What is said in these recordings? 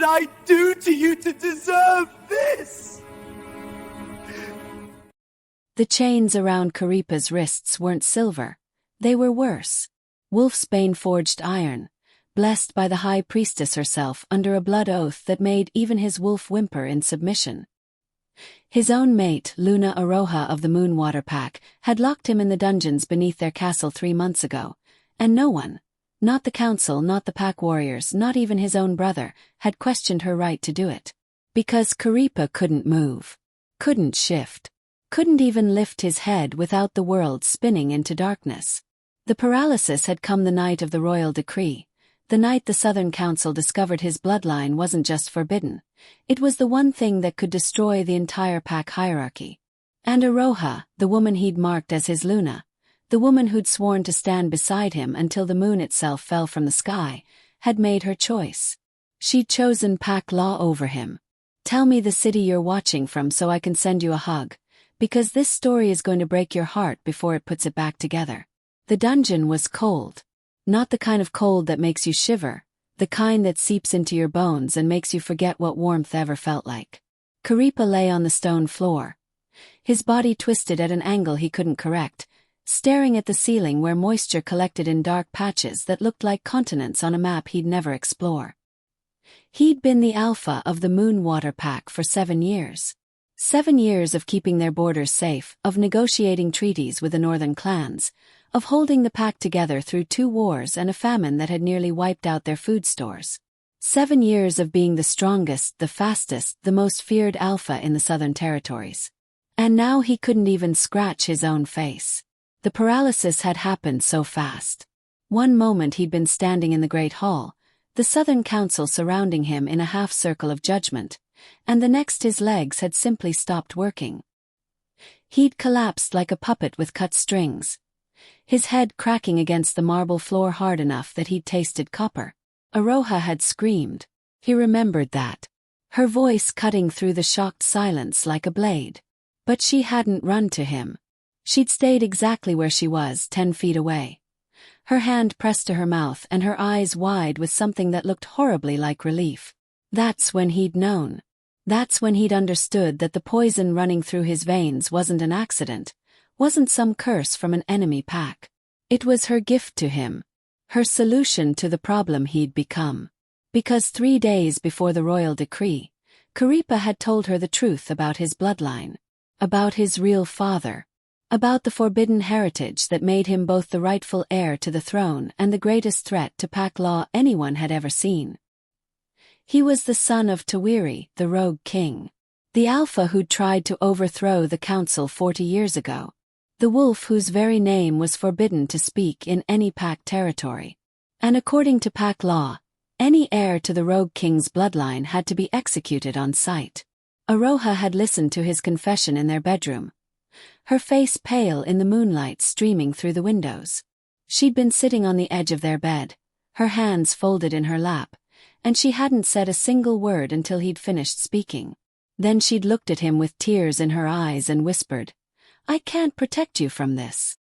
I do to you to deserve this? The chains around Karipa's wrists weren't silver. They were worse. Wolfsbane-forged iron, blessed by the high priestess herself under a blood oath that made even his wolf whimper in submission. His own mate, Luna Aroha of the Moonwater Pack, had locked him in the dungeons beneath their castle 3 months ago, and no one, not the council, not the pack warriors, not even his own brother, had questioned her right to do it. Because Karipa couldn't move, couldn't shift, couldn't even lift his head without the world spinning into darkness. The paralysis had come the night of the royal decree, the night the Southern Council discovered his bloodline wasn't just forbidden, it was the one thing that could destroy the entire pack hierarchy. And Aroha, the woman he'd marked as his Luna, the woman who'd sworn to stand beside him until the moon itself fell from the sky, had made her choice. She'd chosen pack law over him. Tell me the city you're watching from so I can send you a hug, because this story is going to break your heart before it puts it back together. The dungeon was cold. Not the kind of cold that makes you shiver, the kind that seeps into your bones and makes you forget what warmth ever felt like. Karipa lay on the stone floor. His body twisted at an angle he couldn't correct, staring at the ceiling where moisture collected in dark patches that looked like continents on a map he'd never explore. He'd been the alpha of the Moonwater Pack for 7 years. 7 years of keeping their borders safe, of negotiating treaties with the northern clans, of holding the pack together through 2 wars and a famine that had nearly wiped out their food stores. 7 years of being the strongest, the fastest, the most feared alpha in the Southern Territories. And now he couldn't even scratch his own face. The paralysis had happened so fast. One moment he'd been standing in the Great Hall, the Southern Council surrounding him in a half-circle of judgment, and the next his legs had simply stopped working. He'd collapsed like a puppet with cut strings, his head cracking against the marble floor hard enough that he'd tasted copper. Aroha had screamed. He remembered that. Her voice cutting through the shocked silence like a blade. But she hadn't run to him. She'd stayed exactly where she was, 10 feet away. Her hand pressed to her mouth and her eyes wide with something that looked horribly like relief. That's when he'd known. That's when he'd understood that the poison running through his veins wasn't an accident, wasn't some curse from an enemy pack. It was her gift to him, her solution to the problem he'd become. Because 3 days before the royal decree, Karipa had told her the truth about his bloodline, about his real father, about the forbidden heritage that made him both the rightful heir to the throne and the greatest threat to pack law anyone had ever seen. He was the son of Tawiri, the rogue king, the alpha who'd tried to overthrow the council 40 years ago, the wolf whose very name was forbidden to speak in any pack territory. And according to pack law, any heir to the rogue king's bloodline had to be executed on sight. Aroha had listened to his confession in their bedroom, her face pale in the moonlight streaming through the windows. She'd been sitting on the edge of their bed, her hands folded in her lap, and she hadn't said a single word until he'd finished speaking. Then she'd looked at him with tears in her eyes and whispered, "I can't protect you from this."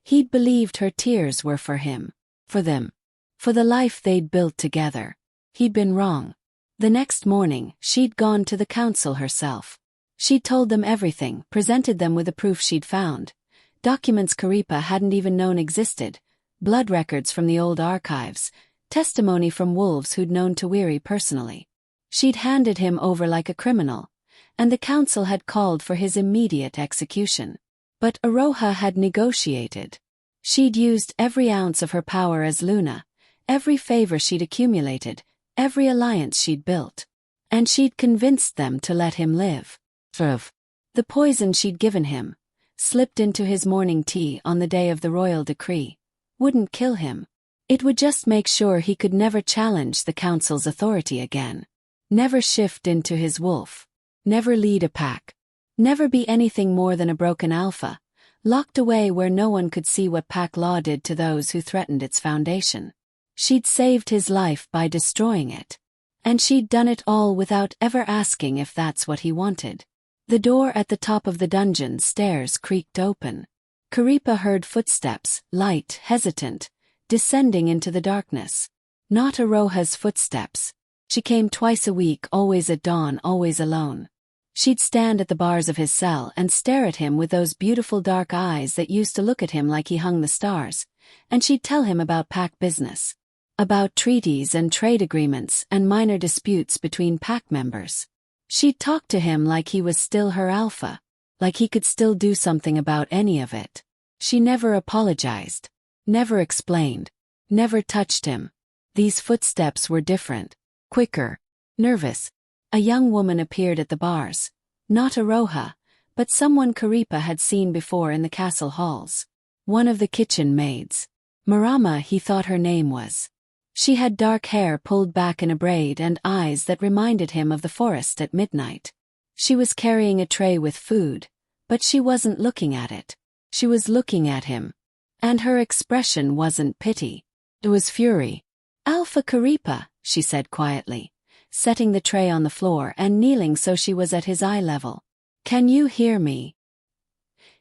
He'd believed her tears were for him, for them, for the life they'd built together. He'd been wrong. The next morning, she'd gone to the council herself. She'd told them everything, presented them with the proof she'd found. Documents Karipa hadn't even known existed, blood records from the old archives, testimony from wolves who'd known Tawiri personally. She'd handed him over like a criminal, and the council had called for his immediate execution. But Aroha had negotiated. She'd used every ounce of her power as Luna, every favor she'd accumulated, every alliance she'd built. And she'd convinced them to let him live. The poison she'd given him, slipped into his morning tea on the day of the royal decree, wouldn't kill him. It would just make sure he could never challenge the council's authority again. Never shift into his wolf. Never lead a pack. Never be anything more than a broken alpha, locked away where no one could see what pack law did to those who threatened its foundation. She'd saved his life by destroying it. And she'd done it all without ever asking if that's what he wanted. The door at the top of the dungeon stairs creaked open. Karipa heard footsteps, light, hesitant, descending into the darkness. Not Aroha's footsteps. She came twice a week, always at dawn, always alone. She'd stand at the bars of his cell and stare at him with those beautiful dark eyes that used to look at him like he hung the stars, and she'd tell him about pack business. About treaties and trade agreements and minor disputes between pack members. She'd talk to him like he was still her alpha, like he could still do something about any of it. She never apologized, never explained, never touched him. These footsteps were different, quicker, nervous. A young woman appeared at the bars. Not Aroha, but someone Karipa had seen before in the castle halls. One of the kitchen maids. Marama, he thought her name was. She had dark hair pulled back in a braid and eyes that reminded him of the forest at midnight. She was carrying a tray with food, but she wasn't looking at it. She was looking at him. And her expression wasn't pity. It was fury. "Alpha Karipa," she said quietly, setting the tray on the floor and kneeling so she was at his eye level. "Can you hear me?"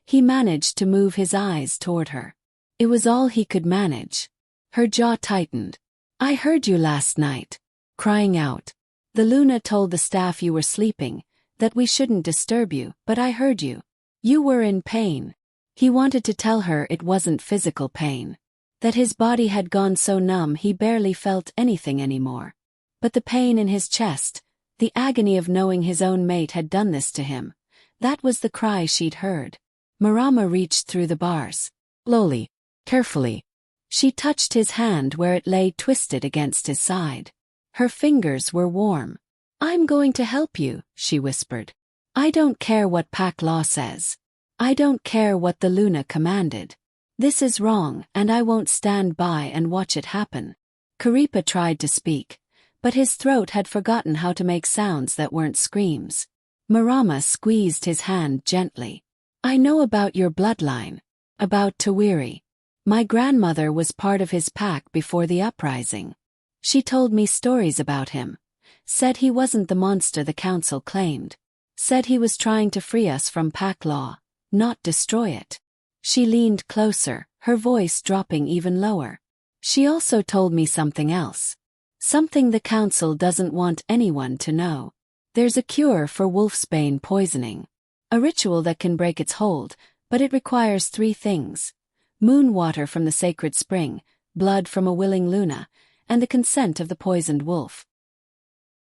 He managed to move his eyes toward her. It was all he could manage. Her jaw tightened. "I heard you last night, crying out. The Luna told the staff you were sleeping, that we shouldn't disturb you, but I heard you. You were in pain." He wanted to tell her it wasn't physical pain, that his body had gone so numb he barely felt anything anymore. But the pain in his chest, the agony of knowing his own mate had done this to him, that was the cry she'd heard. Marama reached through the bars. Slowly, carefully. She touched his hand where it lay twisted against his side. Her fingers were warm. "I'm going to help you," she whispered. "I don't care what pack law says. I don't care what the Luna commanded. This is wrong and I won't stand by and watch it happen." Karipa tried to speak, but his throat had forgotten how to make sounds that weren't screams. Marama squeezed his hand gently. "I know about your bloodline. About Tawiri. My grandmother was part of his pack before the uprising. She told me stories about him. Said he wasn't the monster the council claimed. Said he was trying to free us from pack law, not destroy it." She leaned closer, her voice dropping even lower. "She also told me something else. Something the council doesn't want anyone to know. There's a cure for wolfsbane poisoning. A ritual that can break its hold, but it requires 3 things. Moon water from the sacred spring, blood from a willing Luna, and the consent of the poisoned wolf."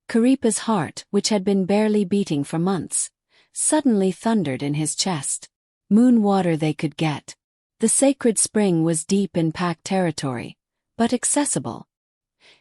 Karipa's heart, which had been barely beating for months, suddenly thundered in his chest. Moon water they could get. The sacred spring was deep in pack territory, but accessible.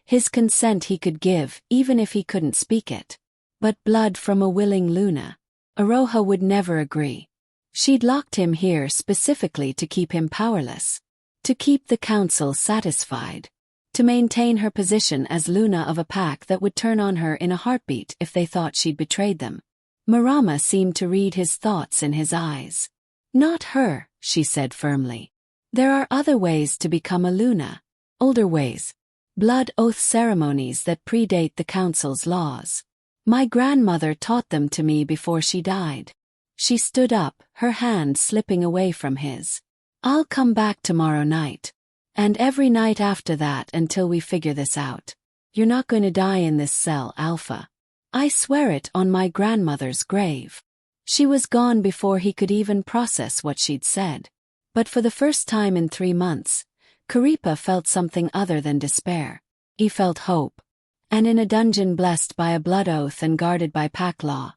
His consent he could give, even if he couldn't speak it. But blood from a willing Luna. Aroha would never agree. She'd locked him here specifically to keep him powerless. To keep the council satisfied. To maintain her position as Luna of a pack that would turn on her in a heartbeat if they thought she'd betrayed them. Marama seemed to read his thoughts in his eyes. "Not her," she said firmly. "There are other ways to become a Luna. Older ways. Blood oath ceremonies that predate the council's laws. My grandmother taught them to me before she died." She stood up, her hand slipping away from his. "I'll come back tomorrow night. And every night after that until we figure this out. You're not going to die in this cell, Alpha. I swear it on my grandmother's grave." She was gone before he could even process what she'd said. But for the first time in 3 months, Karipa felt something other than despair. He felt hope. And in a dungeon blessed by a blood oath and guarded by pack law,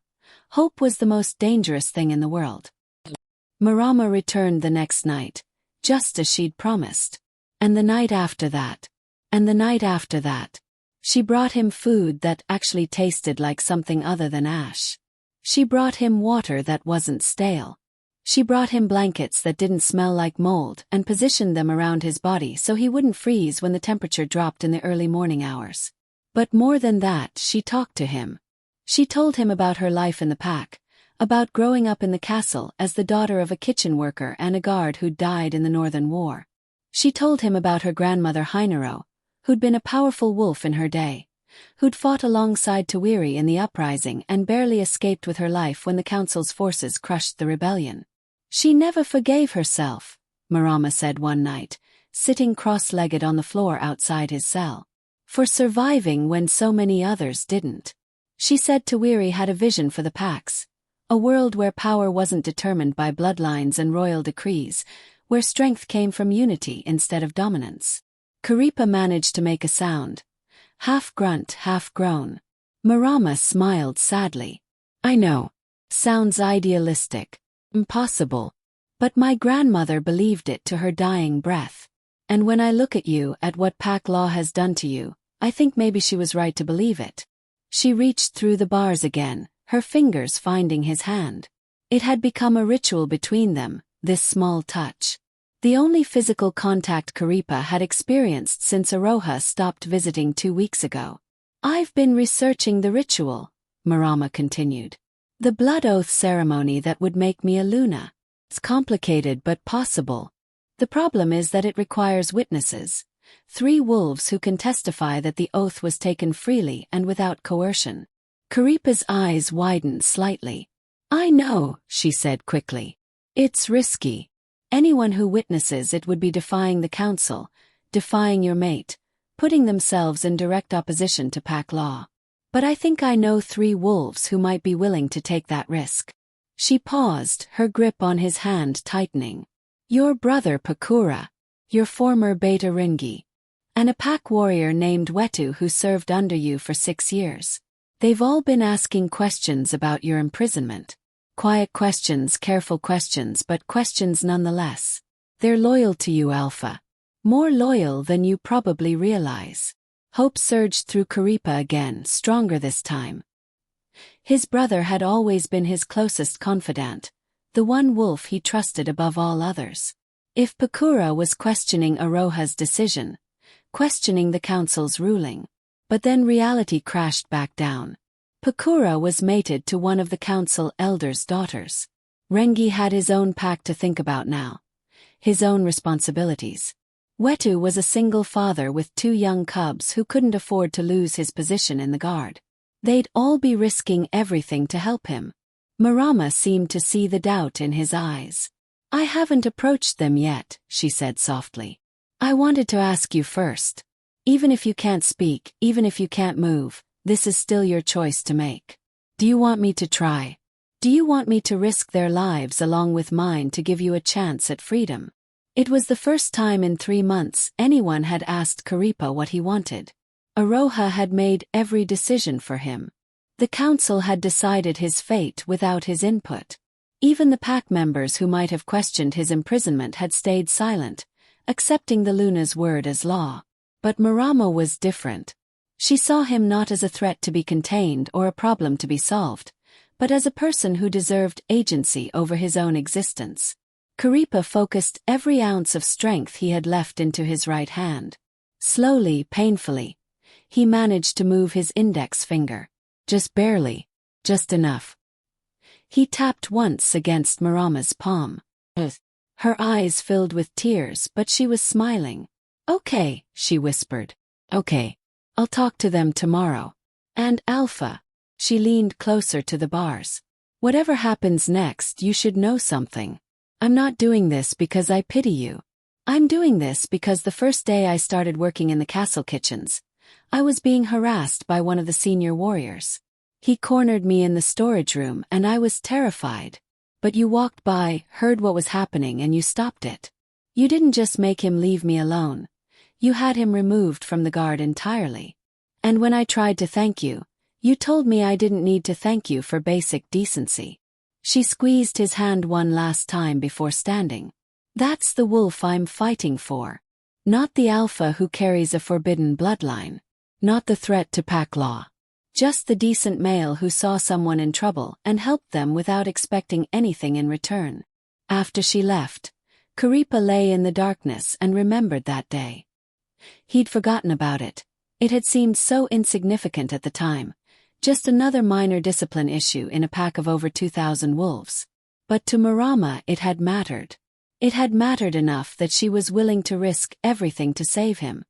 hope was the most dangerous thing in the world. Marama returned the next night, just as she'd promised. And the night after that. And the night after that. She brought him food that actually tasted like something other than ash. She brought him water that wasn't stale. She brought him blankets that didn't smell like mold and positioned them around his body so he wouldn't freeze when the temperature dropped in the early morning hours. But more than that, she talked to him. She told him about her life in the pack, about growing up in the castle as the daughter of a kitchen worker and a guard who'd died in the Northern War. She told him about her grandmother Hainaro, who'd been a powerful wolf in her day, who'd fought alongside Tawiri in the uprising and barely escaped with her life when the council's forces crushed the rebellion. "She never forgave herself," Marama said one night, sitting cross-legged on the floor outside his cell. For surviving when so many others didn't. She said Tawiri had a vision for the packs. A world where power wasn't determined by bloodlines and royal decrees, where strength came from unity instead of dominance. Karipa managed to make a sound. Half grunt, half groan. Marama smiled sadly. I know. Sounds idealistic. Impossible. But my grandmother believed it to her dying breath. And when I look at you, at what pack law has done to you, I think maybe she was right to believe it. She reached through the bars again, her fingers finding his hand. It had become a ritual between them, this small touch. The only physical contact Karipa had experienced since Aroha stopped visiting 2 weeks ago. I've been researching the ritual, Marama continued. The blood oath ceremony that would make me a Luna. It's complicated but possible. The problem is that it requires witnesses. 3 wolves who can testify that the oath was taken freely and without coercion. Karipa's eyes widened slightly. I know, she said quickly. It's risky. Anyone who witnesses it would be defying the council, defying your mate, putting themselves in direct opposition to pack law. But I think I know 3 wolves who might be willing to take that risk. She paused, her grip on his hand tightening. Your brother Pakura, your former Beta Ringi, and a pack warrior named Wetu who served under you for 6 years. They've all been asking questions about your imprisonment. Quiet questions, careful questions, but questions nonetheless. They're loyal to you, Alpha. More loyal than you probably realize. Hope surged through Karipa again, stronger this time. His brother had always been his closest confidant, the one wolf he trusted above all others. If Pakura was questioning Aroha's decision, questioning the council's ruling, but then reality crashed back down. Pakura was mated to one of the council elders' daughters. Rengi had his own pack to think about now. His own responsibilities. Wetu was a single father with 2 young cubs who couldn't afford to lose his position in the guard. They'd all be risking everything to help him. Marama seemed to see the doubt in his eyes. I haven't approached them yet, she said softly. I wanted to ask you first. Even if you can't speak, even if you can't move, this is still your choice to make. Do you want me to try? Do you want me to risk their lives along with mine to give you a chance at freedom? It was the first time in 3 months anyone had asked Karipa what he wanted. Aroha had made every decision for him. The council had decided his fate without his input. Even the pack members who might have questioned his imprisonment had stayed silent, accepting the Luna's word as law. But Marama was different. She saw him not as a threat to be contained or a problem to be solved, but as a person who deserved agency over his own existence. Karipa focused every ounce of strength he had left into his right hand. Slowly, painfully, he managed to move his index finger. Just barely. Just enough. He tapped once against Marama's palm. Her eyes filled with tears, but she was smiling. Okay, she whispered. Okay. I'll talk to them tomorrow. And Alpha. She leaned closer to the bars. Whatever happens next, you should know something. I'm not doing this because I pity you. I'm doing this because the first day I started working in the castle kitchens, I was being harassed by one of the senior warriors. He cornered me in the storage room and I was terrified. But you walked by, heard what was happening and you stopped it. You didn't just make him leave me alone. You had him removed from the guard entirely. And when I tried to thank you, you told me I didn't need to thank you for basic decency. She squeezed his hand one last time before standing. That's the wolf I'm fighting for. Not the alpha who carries a forbidden bloodline. Not the threat to pack law. Just the decent male who saw someone in trouble and helped them without expecting anything in return. After she left, Karipa lay in the darkness and remembered that day. He'd forgotten about it. It had seemed so insignificant at the time. Just another minor discipline issue in a pack of over 2,000 wolves. But to Marama it had mattered. It had mattered enough that she was willing to risk everything to save him.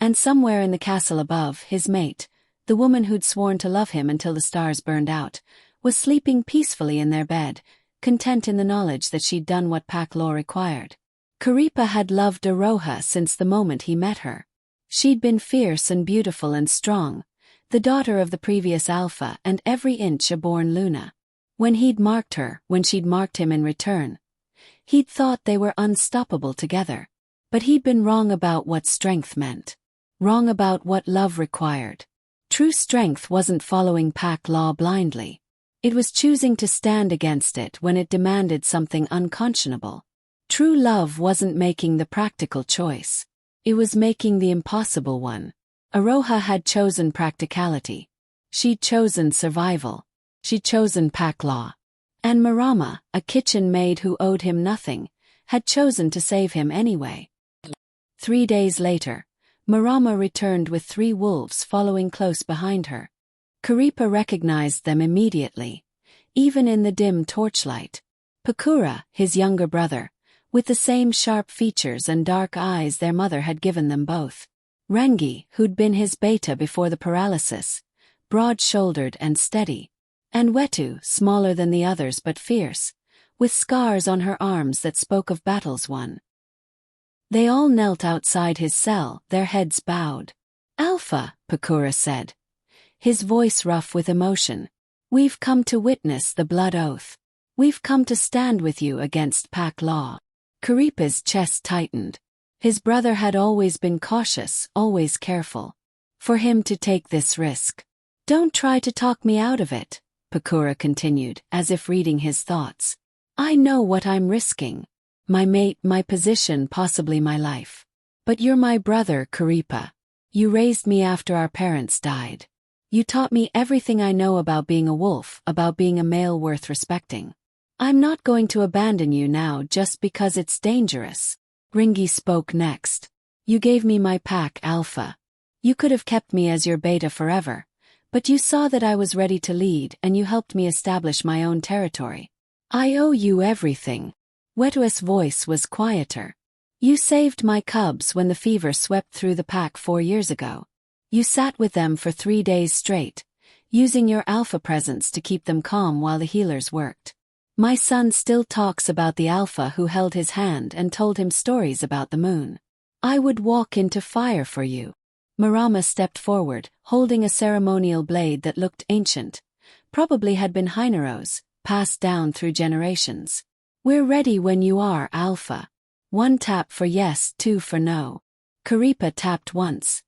And somewhere in the castle above, his mate, the woman who'd sworn to love him until the stars burned out, was sleeping peacefully in their bed, content in the knowledge that she'd done what pack law required. Karipa had loved Aroha since the moment he met her. She'd been fierce and beautiful and strong, the daughter of the previous Alpha and every inch a born Luna. When she'd marked him in return, he'd thought they were unstoppable together. But he'd been wrong about what strength meant. Wrong about what love required. True strength wasn't following pack law blindly. It was choosing to stand against it when it demanded something unconscionable. True love wasn't making the practical choice. It was making the impossible one. Aroha had chosen practicality. She'd chosen survival. She'd chosen pack law. And Marama, a kitchen maid who owed him nothing, had chosen to save him anyway. 3 days later, Marama returned with 3 wolves following close behind her. Karipa recognized them immediately, even in the dim torchlight. Pakura, his younger brother, with the same sharp features and dark eyes their mother had given them both. Rengi, who'd been his beta before the paralysis, broad-shouldered and steady. And Wetu, smaller than the others but fierce, with scars on her arms that spoke of battles won. They all knelt outside his cell, their heads bowed. "Alpha," Pakura said, his voice rough with emotion, "we've come to witness the blood oath. We've come to stand with you against pack law." Karipa's chest tightened. His brother had always been cautious, always careful. For him to take this risk. "Don't try to talk me out of it," Pakura continued, as if reading his thoughts. "I know what I'm risking. My mate, my position, possibly my life. But you're my brother, Karipa. You raised me after our parents died. You taught me everything I know about being a wolf, about being a male worth respecting. I'm not going to abandon you now just because it's dangerous." Ringi spoke next. "You gave me my pack, Alpha. You could have kept me as your beta forever, but you saw that I was ready to lead and you helped me establish my own territory. I owe you everything." Wetu's voice was quieter. "You saved my cubs when the fever swept through the pack 4 years ago. You sat with them for 3 days straight, using your Alpha presence to keep them calm while the healers worked. My son still talks about the Alpha who held his hand and told him stories about the moon. I would walk into fire for you." Marama stepped forward, holding a ceremonial blade that looked ancient, probably had been Hainero's, passed down through generations. "We're ready when you are, Alpha." 1 tap for yes, 2 for no. Karipa tapped once,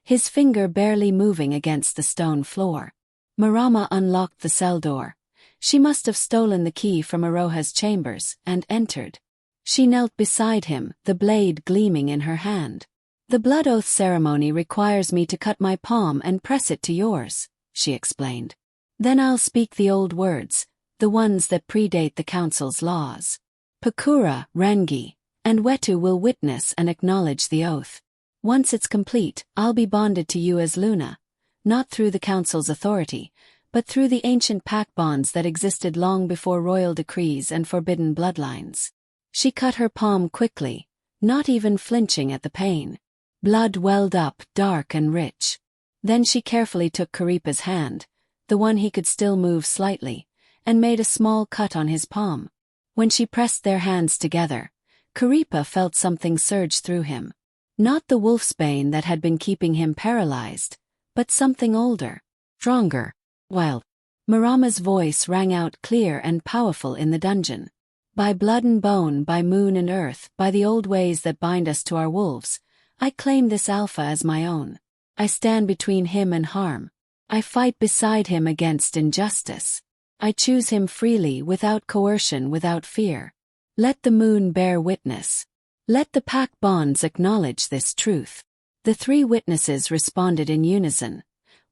his finger barely moving against the stone floor. Marama unlocked the cell door. She must have stolen the key from Aroha's chambers, and entered. She knelt beside him, the blade gleaming in her hand. "The blood oath ceremony requires me to cut my palm and press it to yours," she explained. "Then I'll speak the old words, the ones that predate the council's laws. Pakura, Rengi, and Wetu will witness and acknowledge the oath. Once it's complete, I'll be bonded to you as Luna, not through the council's authority, but through the ancient pack bonds that existed long before royal decrees and forbidden bloodlines." She cut her palm quickly, not even flinching at the pain. Blood welled up, dark and rich. Then she carefully took Karipa's hand, the one he could still move slightly, and made a small cut on his palm. When she pressed their hands together, Karipa felt something surge through him. Not the wolfsbane that had been keeping him paralyzed, but something older, stronger. Well, Marama's voice rang out clear and powerful in the dungeon. "By blood and bone, by moon and earth, by the old ways that bind us to our wolves, I claim this Alpha as my own. I stand between him and harm. I fight beside him against injustice. I choose him freely, without coercion, without fear. Let the moon bear witness. Let the pack bonds acknowledge this truth." The 3 witnesses responded in unison.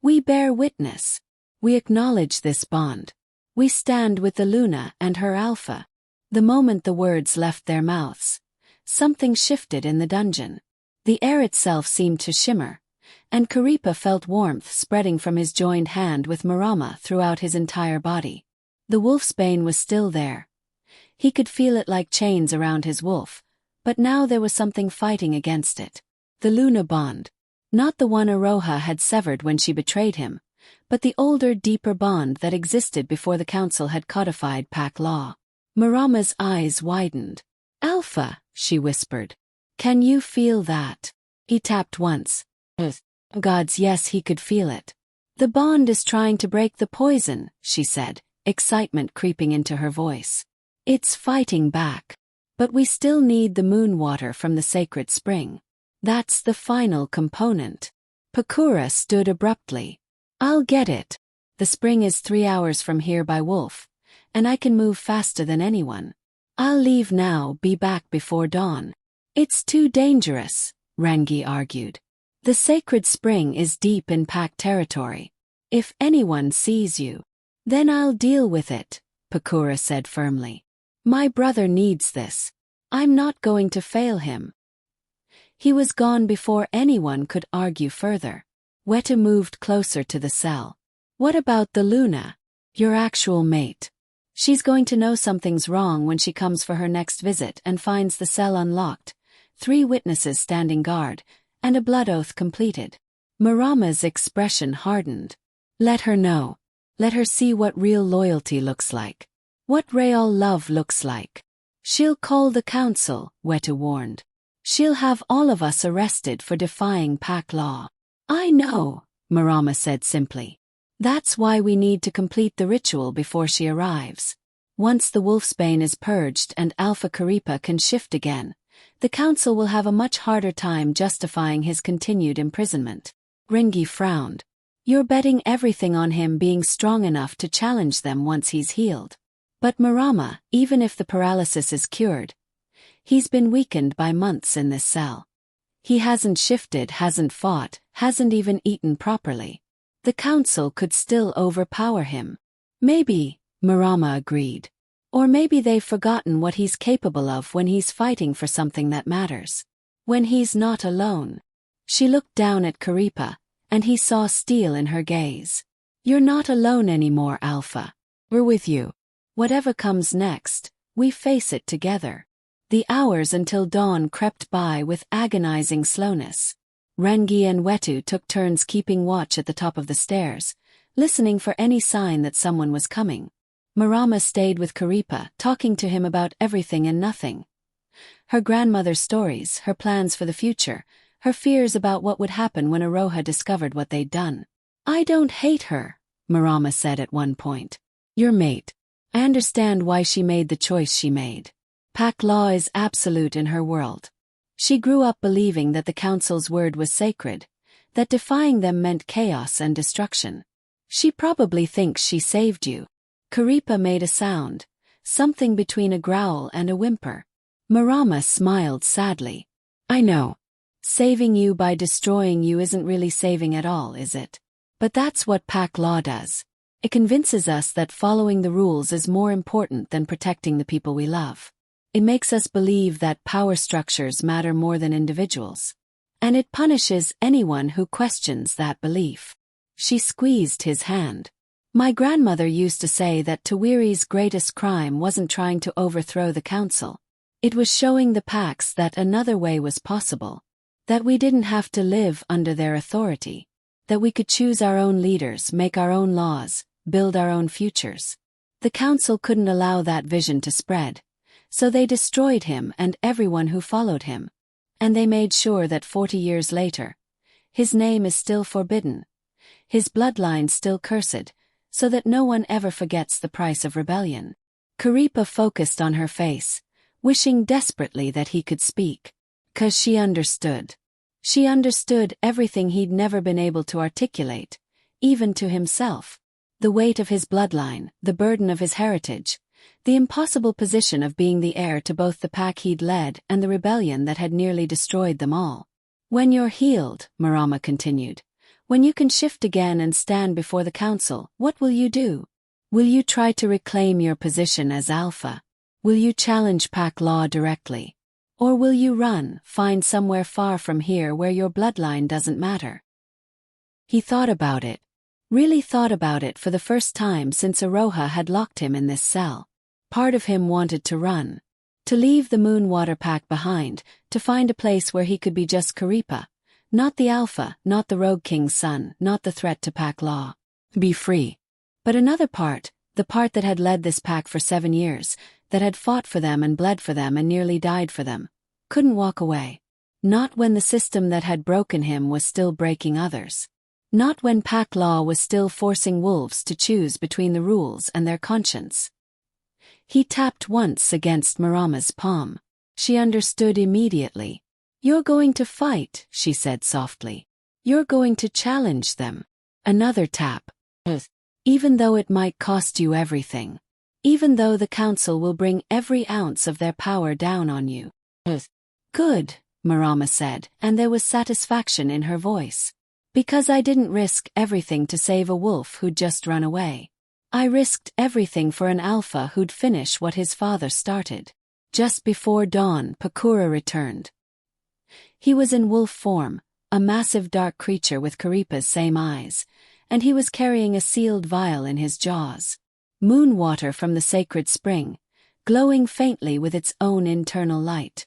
"We bear witness. We acknowledge this bond. We stand with the Luna and her Alpha." The moment the words left their mouths, something shifted in the dungeon. The air itself seemed to shimmer, and Karipa felt warmth spreading from his joined hand with Marama throughout his entire body. The wolfsbane was still there. He could feel it like chains around his wolf, but now there was something fighting against it. The Luna bond. Not the one Aroha had severed when she betrayed him, but the older, deeper bond that existed before the council had codified pack law. Marama's eyes widened. "Alpha," she whispered. "Can you feel that?" He tapped once. Gods, yes, he could feel it. The bond is trying to break the poison, she said, excitement creeping into her voice. It's fighting back. But we still need the moon water from the sacred spring. That's the final component. Pakura stood abruptly. I'll get it. The spring is 3 hours from here by Wolf, and I can move faster than anyone. I'll leave now, be back before dawn. It's too dangerous, Rengi argued. The sacred spring is deep in Pack territory. If anyone sees you, then I'll deal with it, Pakura said firmly. My brother needs this. I'm not going to fail him. He was gone before anyone could argue further. Weta moved closer to the cell. What about the Luna? Your actual mate. She's going to know something's wrong when she comes for her next visit and finds the cell unlocked, 3 witnesses standing guard, and a blood oath completed. Marama's expression hardened. Let her know. Let her see what real loyalty looks like. What real love looks like. She'll call the council, Weta warned. She'll have all of us arrested for defying Pack law. I know, Marama said simply. That's why we need to complete the ritual before she arrives. Once the wolfsbane is purged and Alpha Karipa can shift again, the council will have a much harder time justifying his continued imprisonment. Ringi frowned. You're betting everything on him being strong enough to challenge them once he's healed. But Marama, even if the paralysis is cured, he's been weakened by months in this cell. He hasn't shifted, hasn't fought, hasn't even eaten properly. The council could still overpower him. Maybe, Marama agreed. Or maybe they've forgotten what he's capable of when he's fighting for something that matters. When he's not alone. She looked down at Karipa, and he saw steel in her gaze. You're not alone anymore, Alpha. We're with you. Whatever comes next, we face it together. The hours until dawn crept by with agonizing slowness. Rengi and Wetu took turns keeping watch at the top of the stairs, listening for any sign that someone was coming. Marama stayed with Karipa, talking to him about everything and nothing. Her grandmother's stories, her plans for the future, her fears about what would happen when Aroha discovered what they'd done. I don't hate her, Marama said at one point. Your mate. I understand why she made the choice she made. Pack law is absolute in her world. She grew up believing that the council's word was sacred, that defying them meant chaos and destruction. She probably thinks she saved you. Karipa made a sound, something between a growl and a whimper. Marama smiled sadly. I know. Saving you by destroying you isn't really saving at all, is it? But that's what Pack law does. It convinces us that following the rules is more important than protecting the people we love. It makes us believe that power structures matter more than individuals. And it punishes anyone who questions that belief. She squeezed his hand. My grandmother used to say that Tawiri's greatest crime wasn't trying to overthrow the council. It was showing the Packs that another way was possible. That we didn't have to live under their authority. That we could choose our own leaders, make our own laws, build our own futures. The council couldn't allow that vision to spread. So they destroyed him and everyone who followed him. And they made sure that 40 years later, his name is still forbidden, his bloodline still cursed, so that no one ever forgets the price of rebellion. Karipa focused on her face, wishing desperately that he could speak. 'Cause she understood. She understood everything he'd never been able to articulate, even to himself. The weight of his bloodline, the burden of his heritage, the impossible position of being the heir to both the Pack he'd led and the rebellion that had nearly destroyed them all. When you're healed, Marama continued, when you can shift again and stand before the council, what will you do? Will you try to reclaim your position as Alpha? Will you challenge Pack law directly? Or will you run, find somewhere far from here where your bloodline doesn't matter? He thought about it. Really thought about it for the first time since Aroha had locked him in this cell. Part of him wanted to run. To leave the Moonwater Pack behind, to find a place where he could be just Karipa. Not the Alpha, not the Rogue King's son, not the threat to Pack law. Be free. But another part, the part that had led this pack for 7 years, that had fought for them and bled for them and nearly died for them, couldn't walk away. Not when the system that had broken him was still breaking others. Not when pack law was still forcing wolves to choose between the rules and their conscience. He tapped once against Marama's palm. She understood immediately. "You're going to fight," she said softly. "You're going to challenge them." Another tap. "Even though it might cost you everything. Even though the council will bring every ounce of their power down on you." "Good," Marama said, and there was satisfaction in her voice. "Because I didn't risk everything to save a wolf who'd just run away. I risked everything for an alpha who'd finish what his father started." Just before dawn, Pakura returned. He was in wolf form, a massive dark creature with Karipa's same eyes, and he was carrying a sealed vial in his jaws. Moon water from the sacred spring, glowing faintly with its own internal light.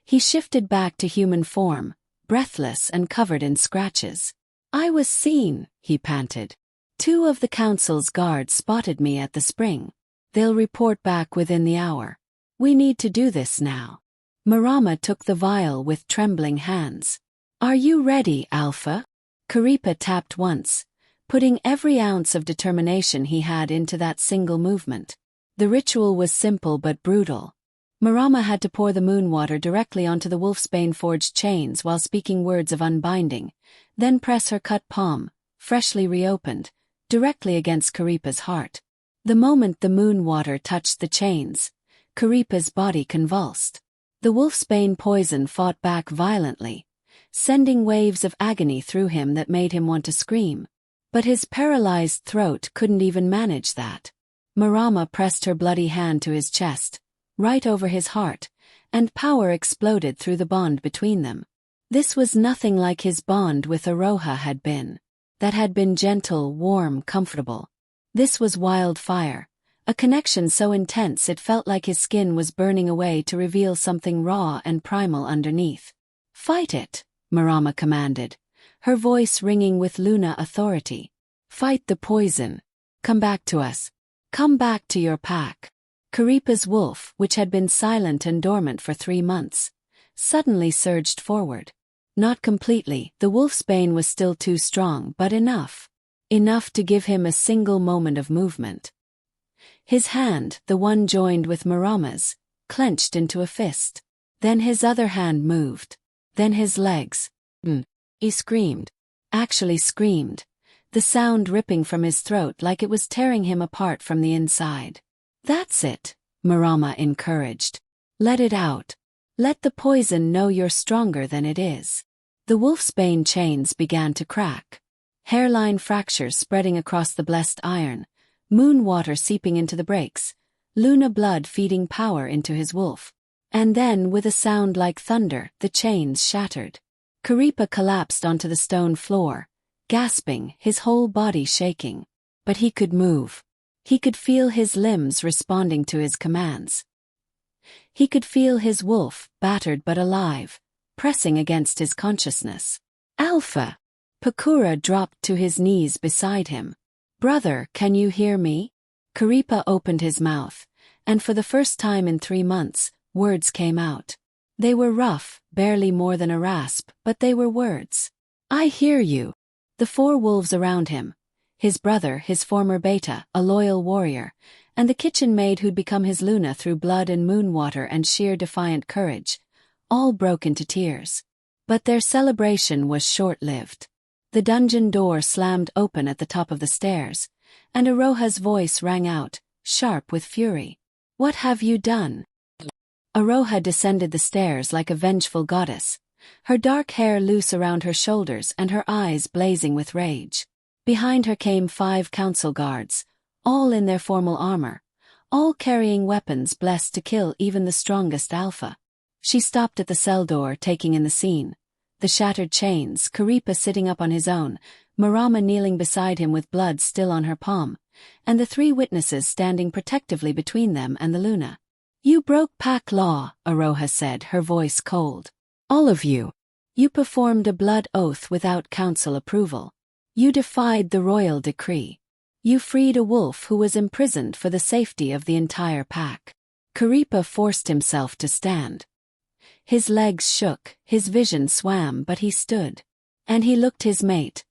He shifted back to human form, breathless and covered in scratches. "I was seen," he panted. "2 of the council's guards spotted me at the spring. They'll report back within the hour. We need to do this now." Marama took the vial with trembling hands. "Are you ready, Alpha?" Karipa tapped once, putting every ounce of determination he had into that single movement. The ritual was simple but brutal. Marama had to pour the moon water directly onto the wolfsbane-forged chains while speaking words of unbinding, then press her cut palm, freshly reopened, directly against Karipa's heart. The moment the moon water touched the chains, Karipa's body convulsed. The wolfsbane poison fought back violently, sending waves of agony through him that made him want to scream. But his paralyzed throat couldn't even manage that. Marama pressed her bloody hand to his chest, right over his heart, and power exploded through the bond between them. This was nothing like his bond with Aroha had been. That had been gentle, warm, comfortable. This was wildfire, a connection so intense it felt like his skin was burning away to reveal something raw and primal underneath. "Fight it," Marama commanded, her voice ringing with Luna authority. "Fight the poison. Come back to us. Come back to your pack." Karipa's wolf, which had been silent and dormant for 3 months, suddenly surged forward. Not completely, the wolfsbane was still too strong, but enough. Enough to give him a single moment of movement. His hand, the one joined with Marama's, clenched into a fist. Then his other hand moved. Then his legs. He screamed. Actually screamed. The sound ripping from his throat like it was tearing him apart from the inside. "That's it," Marama encouraged. "Let it out. Let the poison know you're stronger than it is." The wolfsbane chains began to crack. Hairline fractures spreading across the blessed iron, moon water seeping into the breaks, Luna blood feeding power into his wolf. And then, with a sound like thunder, the chains shattered. Karipa collapsed onto the stone floor, gasping, his whole body shaking. But he could move. He could feel his limbs responding to his commands. He could feel his wolf, battered but alive, pressing against his consciousness. "Alpha!" Pakura dropped to his knees beside him. "Brother, can you hear me?" Karipa opened his mouth, and for the first time in 3 months, words came out. They were rough, barely more than a rasp, but they were words. "I hear you." The 4 wolves around him, his brother, his former beta, a loyal warrior, and the kitchen maid who'd become his Luna through blood and moon water and sheer defiant courage, all broke into tears. But their celebration was short-lived. The dungeon door slammed open at the top of the stairs, and Aroha's voice rang out, sharp with fury. "What have you done?" Aroha descended the stairs like a vengeful goddess, her dark hair loose around her shoulders and her eyes blazing with rage. Behind her came 5 council guards, all in their formal armor, all carrying weapons blessed to kill even the strongest alpha. She stopped at the cell door, taking in the scene. The shattered chains, Karipa sitting up on his own, Marama kneeling beside him with blood still on her palm, and the 3 witnesses standing protectively between them and the Luna. "You broke pack law," Aroha said, her voice cold. "All of you. You performed a blood oath without council approval. You defied the royal decree. You freed a wolf who was imprisoned for the safety of the entire pack." Karipa forced himself to stand. His legs shook, his vision swam, but he stood. And he looked his mate,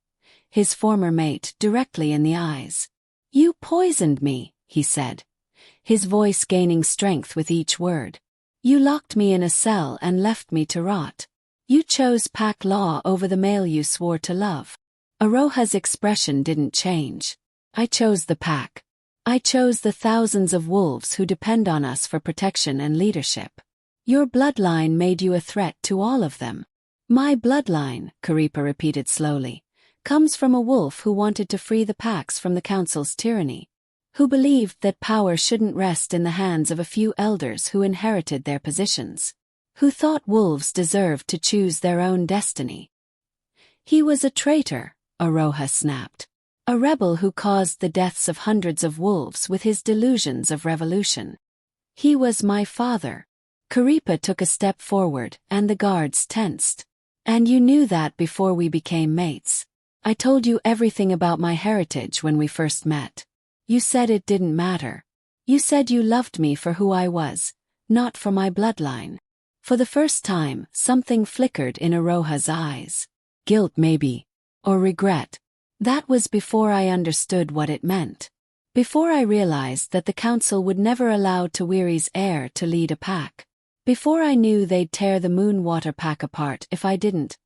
his former mate, directly in the eyes. "You poisoned me," he said, his voice gaining strength with each word. "You locked me in a cell and left me to rot. You chose pack law over the male you swore to love." Aroha's expression didn't change. "I chose the pack. I chose the thousands of wolves who depend on us for protection and leadership. Your bloodline made you a threat to all of them." "My bloodline," Karipa repeated slowly, "comes from a wolf who wanted to free the packs from the council's tyranny, who believed that power shouldn't rest in the hands of a few elders who inherited their positions, who thought wolves deserved to choose their own destiny." "He was a traitor," Aroha snapped. "A rebel who caused the deaths of hundreds of wolves with his delusions of revolution. He was my father." Karipa took a step forward, and the guards tensed. "And you knew that before we became mates. I told you everything about my heritage when we first met. You said it didn't matter. You said you loved me for who I was, not for my bloodline." For the first time, something flickered in Aroha's eyes. Guilt maybe. Or regret. That was before I understood what it meant. Before I realized that the council would never allow Tawiri's heir to lead a pack. Before I knew they'd tear the Moonwater pack apart if I didn't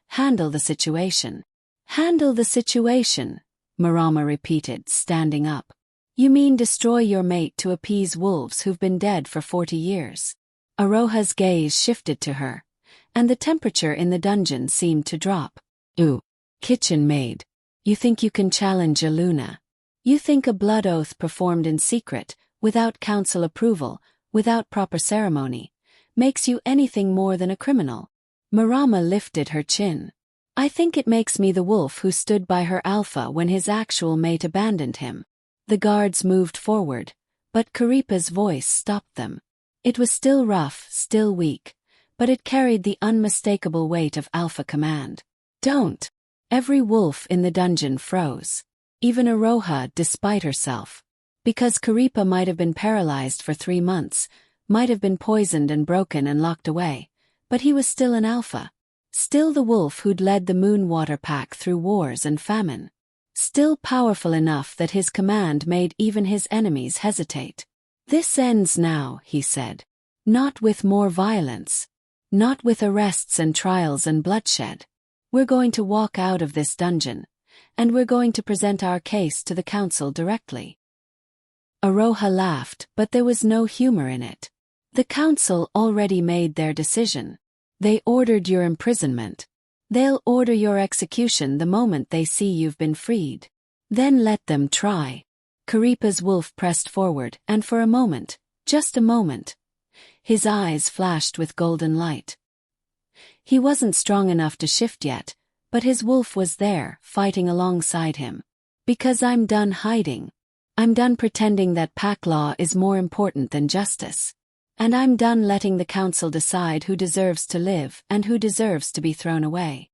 handle the situation. "Handle the situation," Marama repeated, standing up. "You mean destroy your mate to appease wolves who've been dead for 40 years. Aroha's gaze shifted to her, and the temperature in the dungeon seemed to drop. "Ooh, kitchen maid. You think you can challenge a Luna? You think a blood oath performed in secret, without council approval, without proper ceremony, makes you anything more than a criminal?" Marama lifted her chin. "I think it makes me the wolf who stood by her alpha when his actual mate abandoned him." The guards moved forward, but Karipa's voice stopped them. It was still rough, still weak, but it carried the unmistakable weight of alpha command. "Don't." Every wolf in the dungeon froze. Even Aroha, despite herself. Because Karipa might have been paralyzed for 3 months, might have been poisoned and broken and locked away, but he was still an alpha. Still the wolf who'd led the Moonwater pack through wars and famine. Still powerful enough that his command made even his enemies hesitate. "This ends now," he said. "Not with more violence. Not with arrests and trials and bloodshed. We're going to walk out of this dungeon, and we're going to present our case to the council directly." Aroha laughed, but there was no humor in it. "The council already made their decision. They ordered your imprisonment. They'll order your execution the moment they see you've been freed. Then let them try." Karipa's wolf pressed forward, and for a moment, just a moment, his eyes flashed with golden light. He wasn't strong enough to shift yet, but his wolf was there, fighting alongside him. "Because I'm done hiding. I'm done pretending that pack law is more important than justice. And I'm done letting the council decide who deserves to live and who deserves to be thrown away."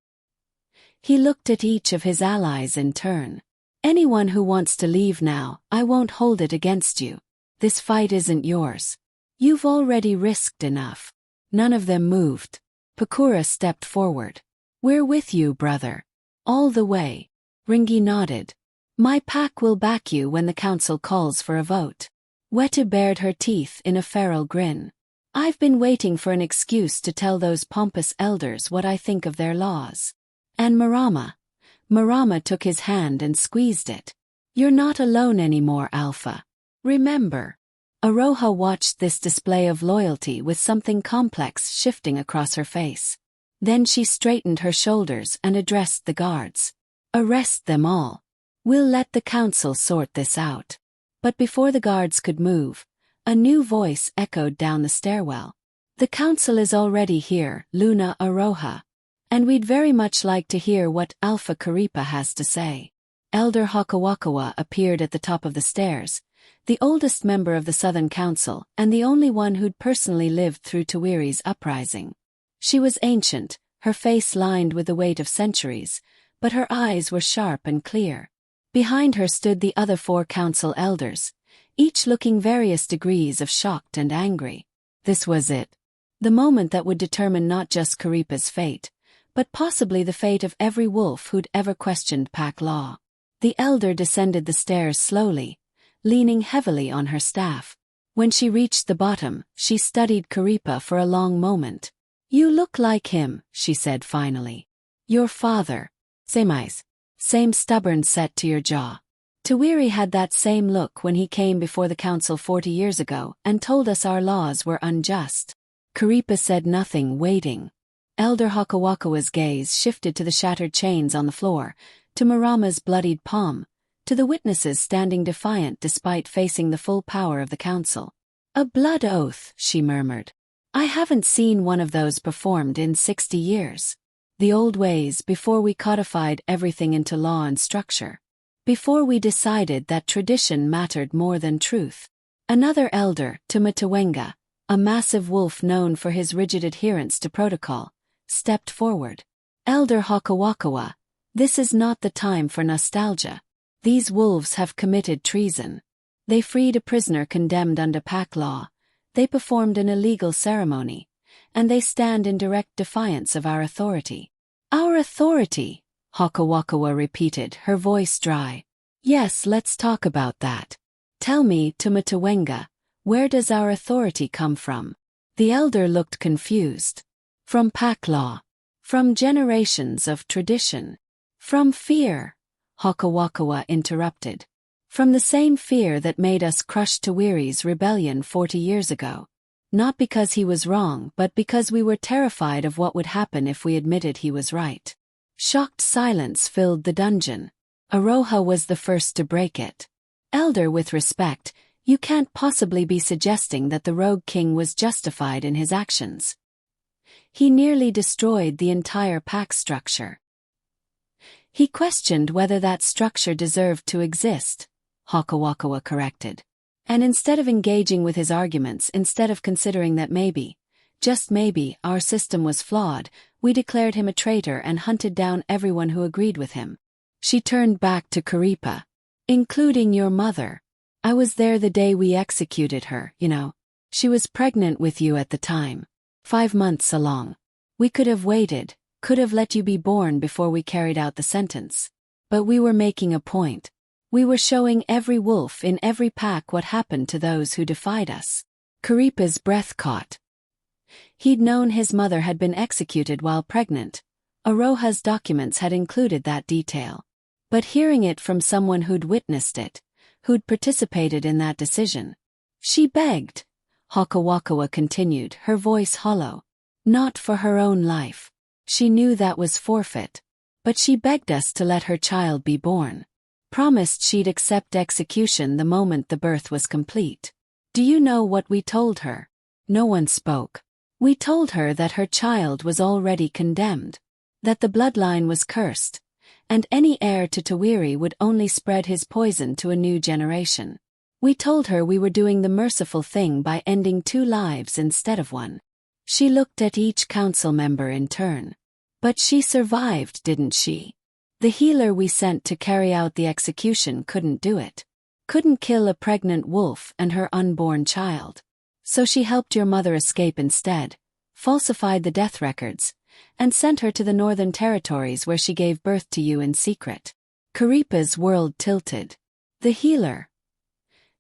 He looked at each of his allies in turn. "Anyone who wants to leave now, I won't hold it against you. This fight isn't yours. You've already risked enough." None of them moved. Pakura stepped forward. "We're with you, brother. All the way." Ringi nodded. "My pack will back you when the council calls for a vote." Weta bared her teeth in a feral grin. "I've been waiting for an excuse to tell those pompous elders what I think of their laws." "And Marama took his hand and squeezed it. "You're not alone anymore, Alpha. Remember." Aroha watched this display of loyalty with something complex shifting across her face. Then she straightened her shoulders and addressed the guards. "Arrest them all. We'll let the council sort this out." But before the guards could move, a new voice echoed down the stairwell. "The council is already here, Luna Aroha. And we'd very much like to hear what Alpha Karipa has to say." Elder Hakawakawa appeared at the top of the stairs, the oldest member of the Southern Council and the only one who'd personally lived through Tawiri's uprising. She was ancient, her face lined with the weight of centuries, but her eyes were sharp and clear. Behind her stood the other 4 council elders, each looking various degrees of shocked and angry. This was it. The moment that would determine not just Karipa's fate, but possibly the fate of every wolf who'd ever questioned pack law. The elder descended the stairs slowly, leaning heavily on her staff. When she reached the bottom, she studied Karipa for a long moment. "You look like him," she said finally. "Your father. Same eyes. Same stubborn set to your jaw." Tawiri had that same look when he came before the council 40 years ago and told us our laws were unjust. Karipa said nothing, waiting. Elder Hakawakawa's gaze shifted to the shattered chains on the floor, to Marama's bloodied palm, to the witnesses standing defiant despite facing the full power of the council. "A blood oath," she murmured. "I haven't seen one of those performed in 60 years. The old ways, before we codified everything into law and structure. Before we decided that tradition mattered more than truth." Another elder, Tumatawenga, a massive wolf known for his rigid adherence to protocol, stepped forward. "Elder Hakawakawa, this is not the time for nostalgia. These wolves have committed treason. They freed a prisoner condemned under pack law, they performed an illegal ceremony, and they stand in direct defiance of our authority." "Our authority," Hakawakawa repeated, her voice dry. "Yes, let's talk about that. Tell me, Tumatawenga, where does our authority come from?" The elder looked confused. "From pack law. From generations of tradition. From fear," Hakawakawa interrupted. "From the same fear that made us crush Tawiri's rebellion 40 years ago. Not because he was wrong, but because we were terrified of what would happen if we admitted he was right." Shocked silence filled the dungeon. Aroha was the first to break it. "Elder, with respect, you can't possibly be suggesting that the rogue king was justified in his actions. He nearly destroyed the entire pack structure." "He questioned whether that structure deserved to exist," Hakawakawa corrected. "And instead of engaging with his arguments, instead of considering that maybe, just maybe, our system was flawed, we declared him a traitor and hunted down everyone who agreed with him." She turned back to Karipa. "Including your mother. I was there the day we executed her, you know. She was pregnant with you at the time. 5 months along. We could have waited, could have let you be born before we carried out the sentence. But we were making a point. We were showing every wolf in every pack what happened to those who defied us." Karipa's breath caught. He'd known his mother had been executed while pregnant. Aroha's documents had included that detail. But hearing it from someone who'd witnessed it, who'd participated in that decision. "She begged," Hakawakawa continued, her voice hollow. "Not for her own life. She knew that was forfeit. But she begged us to let her child be born. Promised she'd accept execution the moment the birth was complete. Do you know what we told her?" No one spoke. "We told her that her child was already condemned. That the bloodline was cursed. And any heir to Tawiri would only spread his poison to a new generation. We told her we were doing the merciful thing by ending 2 lives instead of 1. She looked at each council member in turn. But she survived, didn't she? The healer we sent to carry out the execution couldn't do it. Couldn't kill a pregnant wolf and her unborn child. So she helped your mother escape instead, falsified the death records, and sent her to the Northern Territories where she gave birth to you in secret." Karipa's world tilted. "The healer.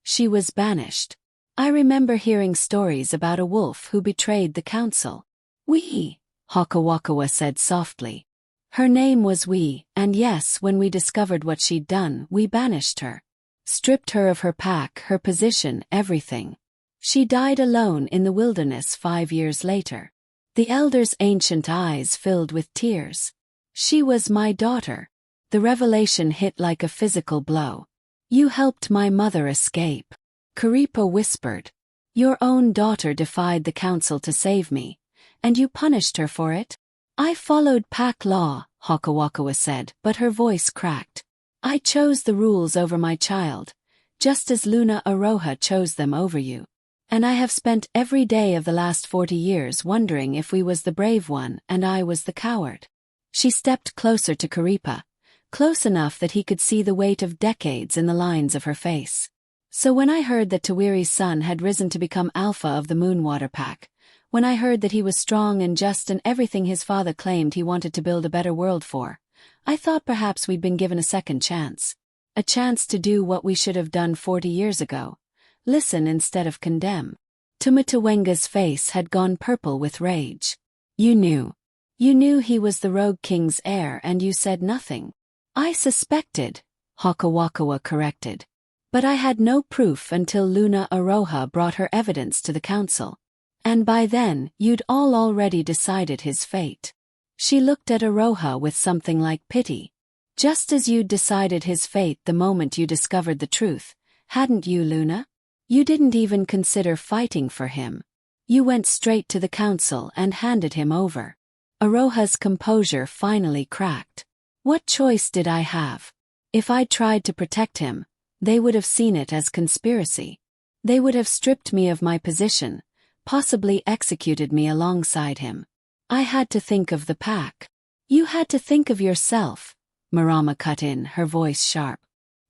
She was banished. I remember hearing stories about a wolf who betrayed the council." "We," Hakawakawa said softly. "Her name was We, and yes, when we discovered what she'd done, we banished her. Stripped her of her pack, her position, everything. She died alone in the wilderness 5 years later." The elder's ancient eyes filled with tears. "She was my daughter." The revelation hit like a physical blow. "You helped my mother escape," Karipa whispered. "Your own daughter defied the council to save me, and you punished her for it?" "I followed pack law," Hakawakawa said, but her voice cracked. "I chose the rules over my child, just as Luna Aroha chose them over you. And I have spent every day of the last 40 years wondering if we was the brave one and I was the coward." She stepped closer to Karipa, close enough that he could see the weight of decades in the lines of her face. "So when I heard that Tawiri's son had risen to become alpha of the Moonwater Pack, When I heard that he was strong and just and everything his father claimed he wanted to build a better world for, I thought perhaps we'd been given a second chance. A chance to do what we should have done 40 years ago. Listen instead of condemn. Tumatawenga's face had gone purple with rage. You knew. You knew he was the Rogue King's heir and you said nothing. I suspected, Hakawakawa corrected. But I had no proof until Luna Aroha brought her evidence to the council. And by then, you'd all already decided his fate. She looked at Aroha with something like pity. Just as you'd decided his fate the moment you discovered the truth, hadn't you, Luna? You didn't even consider fighting for him. You went straight to the council and handed him over. Aroha's composure finally cracked. What choice did I have? If I'd tried to protect him, they would have seen it as conspiracy. They would have stripped me of my position, possibly executed me alongside him. I had to think of the pack. You had to think of yourself, Marama cut in, her voice sharp.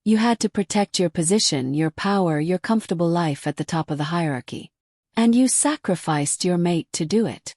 You had to protect your position, your power, your comfortable life at the top of the hierarchy. And you sacrificed your mate to do it.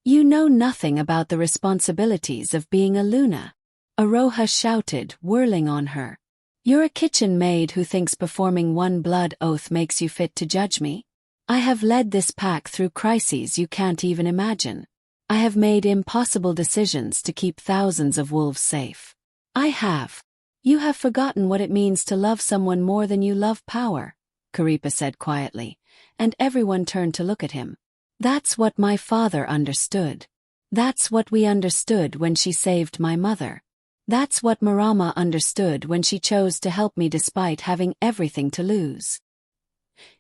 You know nothing about the responsibilities of being a Luna. Aroha shouted, whirling on her. You're a kitchen maid who thinks performing one blood oath makes you fit to judge me? I have led this pack through crises you can't even imagine. I have made impossible decisions to keep thousands of wolves safe. I have. You have forgotten what it means to love someone more than you love power, Karipa said quietly, and everyone turned to look at him. That's what my father understood. That's what we understood when she saved my mother. That's what Marama understood when she chose to help me despite having everything to lose.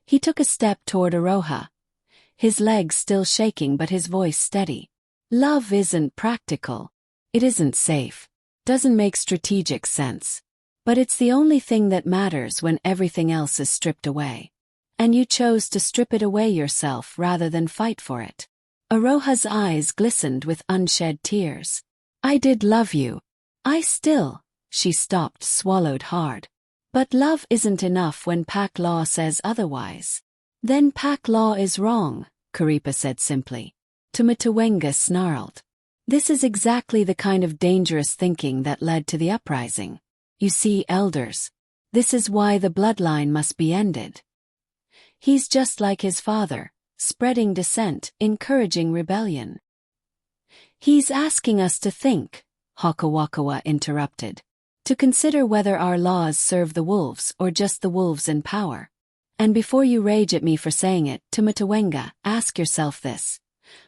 He took a step toward Aroha, his legs still shaking but his voice steady. Love isn't practical. It isn't safe. Doesn't make strategic sense. But it's the only thing that matters when everything else is stripped away. And you chose to strip it away yourself rather than fight for it. Aroha's eyes glistened with unshed tears. I did love you. I still. She stopped, swallowed hard. But love isn't enough when pack law says otherwise. Then pack law is wrong, Karipa said simply. Tumatawenga snarled. This is exactly the kind of dangerous thinking that led to the uprising. You see, elders. This is why the bloodline must be ended. He's just like his father, spreading dissent, encouraging rebellion. He's asking us to think, Hakawakawa interrupted. To consider whether our laws serve the wolves or just the wolves in power. And before you rage at me for saying it, Tumatawenga, ask yourself this.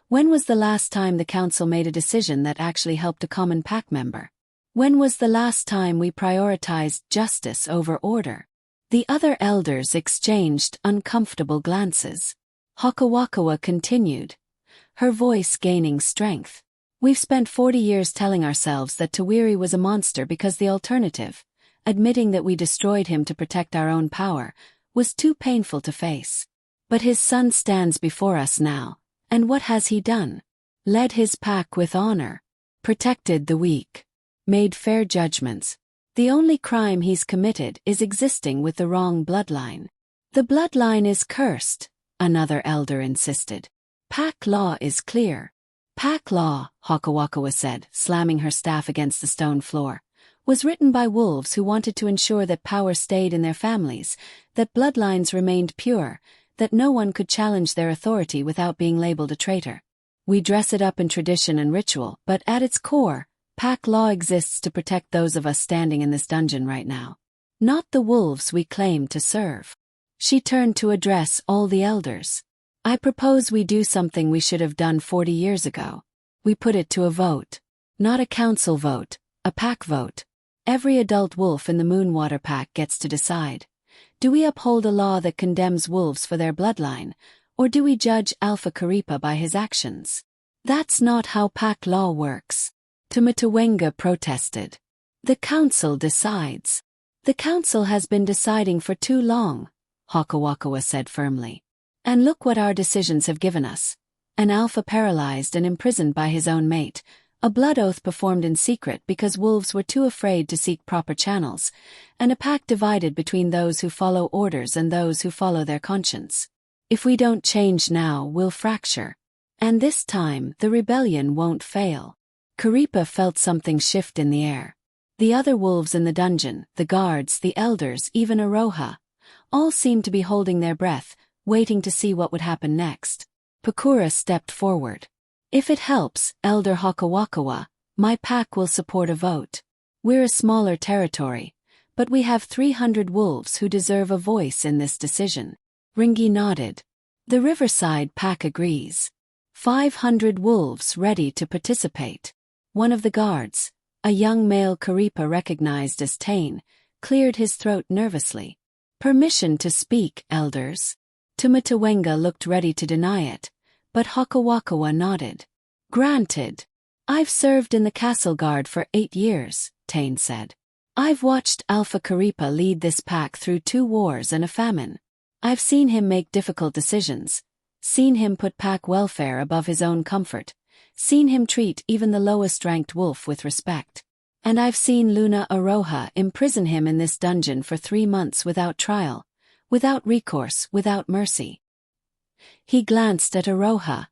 When was the last time the council made a decision that actually helped a common pack member? When was the last time we prioritized justice over order? The other elders exchanged uncomfortable glances. Hakawakawa continued, her voice gaining strength. We've spent 40 years telling ourselves that Tawiri was a monster because the alternative, admitting that we destroyed him to protect our own power, was too painful to face. But his son stands before us now, and what has he done? Led his pack with honor, protected the weak, made fair judgments. The only crime he's committed is existing with the wrong bloodline. The bloodline is cursed, another elder insisted. Pack law is clear. Pack law, Hakawakawa said, slamming her staff against the stone floor, was written by wolves who wanted to ensure that power stayed in their families, that bloodlines remained pure, that no one could challenge their authority without being labeled a traitor. We dress it up in tradition and ritual, but at its core, pack law exists to protect those of us standing in this dungeon right now. Not the wolves we claim to serve. She turned to address all the elders. I propose we do something we should have done 40 years ago. We put it to a vote. Not a council vote, a pack vote. Every adult wolf in the Moonwater Pack gets to decide. Do we uphold a law that condemns wolves for their bloodline, or do we judge Alpha Karipa by his actions? That's not how pack law works. Tumatawenga protested. The council decides. The council has been deciding for too long, Hakawakawa said firmly. And look what our decisions have given us. An alpha paralyzed and imprisoned by his own mate, a blood oath performed in secret because wolves were too afraid to seek proper channels, and a pack divided between those who follow orders and those who follow their conscience. If we don't change now, we'll fracture. And this time, the rebellion won't fail. Karipa felt something shift in the air. The other wolves in the dungeon, the guards, the elders, even Aroha, all seemed to be holding their breath, waiting to see what would happen next. Pakura stepped forward. If it helps, Elder Hakawakawa, my pack will support a vote. We're a smaller territory, but we have 300 wolves who deserve a voice in this decision. Ringi nodded. The Riverside pack agrees. 500 wolves ready to participate. One of the guards, a young male Karipa recognized as Tane, cleared his throat nervously. Permission to speak, elders. Tumatawenga looked ready to deny it, but Hakawakawa nodded. Granted. I've served in the castle guard for 8 years, Tane said. I've watched Alpha Karipa lead this pack through 2 wars and a famine. I've seen him make difficult decisions, seen him put pack welfare above his own comfort, seen him treat even the lowest-ranked wolf with respect. And I've seen Luna Aroha imprison him in this dungeon for 3 months without trial, without recourse, without mercy. He glanced at Aroha,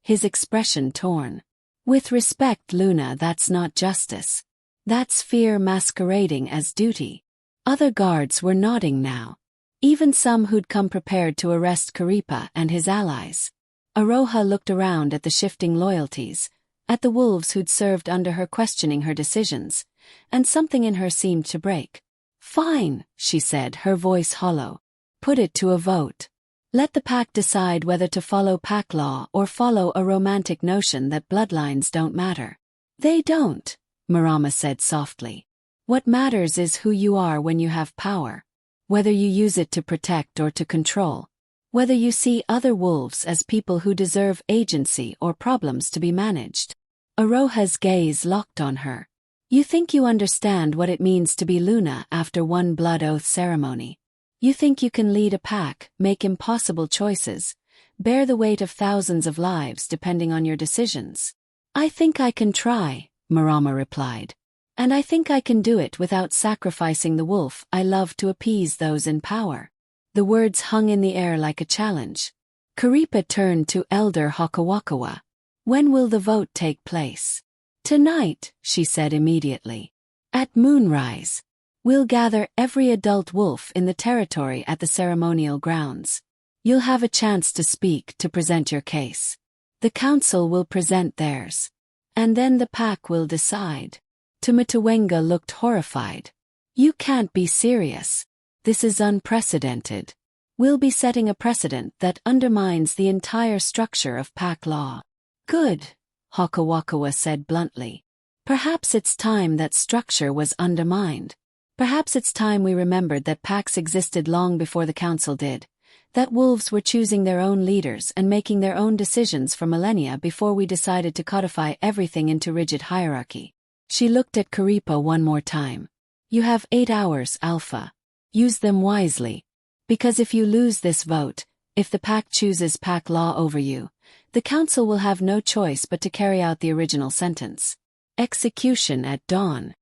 his expression torn. With respect, Luna, that's not justice. That's fear masquerading as duty. Other guards were nodding now. Even some who'd come prepared to arrest Karipa and his allies. Aroha looked around at the shifting loyalties, at the wolves who'd served under her questioning her decisions, and something in her seemed to break. Fine, she said, her voice hollow. Put it to a vote. Let the pack decide whether to follow pack law or follow a romantic notion that bloodlines don't matter. They don't, Marama said softly. What matters is who you are when you have power. Whether you use it to protect or to control. Whether you see other wolves as people who deserve agency or problems to be managed. Aroha's gaze locked on her. You think you understand what it means to be Luna after one blood oath ceremony. You think you can lead a pack, make impossible choices, bear the weight of thousands of lives depending on your decisions. I think I can try, Marama replied. And I think I can do it without sacrificing the wolf I love to appease those in power. The words hung in the air like a challenge. Karipa turned to Elder Hakawakawa. When will the vote take place? Tonight, she said immediately. At moonrise. We'll gather every adult wolf in the territory at the ceremonial grounds. You'll have a chance to speak, to present your case. The council will present theirs. And then the pack will decide. Tumatawenga looked horrified. You can't be serious. This is unprecedented. We'll be setting a precedent that undermines the entire structure of pack law. Good, Hakawakawa said bluntly. Perhaps it's time that structure was undermined. Perhaps it's time we remembered that packs existed long before the council did, that wolves were choosing their own leaders and making their own decisions for millennia before we decided to codify everything into rigid hierarchy. She looked at Karipa one more time. You have 8 hours, Alpha. Use them wisely. Because if you lose this vote, if the pack chooses pack law over you, the council will have no choice but to carry out the original sentence. Execution at dawn.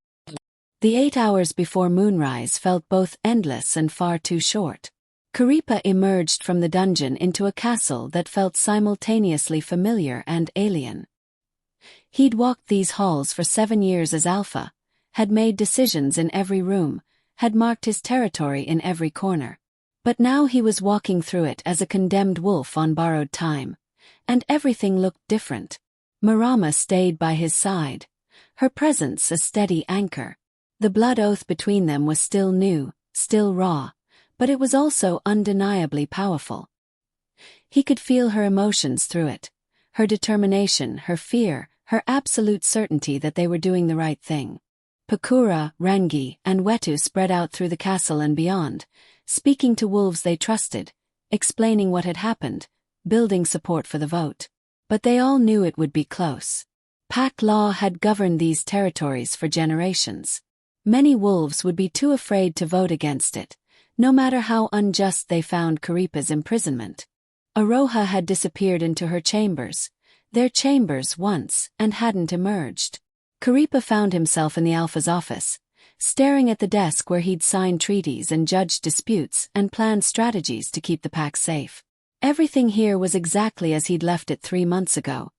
The 8 hours before moonrise felt both endless and far too short. Karipa emerged from the dungeon into a castle that felt simultaneously familiar and alien. He'd walked these halls for 7 years as Alpha, had made decisions in every room, had marked his territory in every corner. But now he was walking through it as a condemned wolf on borrowed time, and everything looked different. Marama stayed by his side, her presence a steady anchor. The blood oath between them was still new, still raw, but it was also undeniably powerful. He could feel her emotions through it, her determination, her fear, her absolute certainty that they were doing the right thing. Pakura, Rangi, and Wetu spread out through the castle and beyond, speaking to wolves they trusted, explaining what had happened, building support for the vote. But they all knew it would be close. Pack law had governed these territories for generations. Many wolves would be too afraid to vote against it, no matter how unjust they found Karipa's imprisonment. Aroha had disappeared into her chambers, their chambers once, and hadn't emerged. Karipa found himself in the Alpha's office, staring at the desk where he'd signed treaties and judged disputes and planned strategies to keep the pack safe. Everything here was exactly as he'd left it 3 months ago,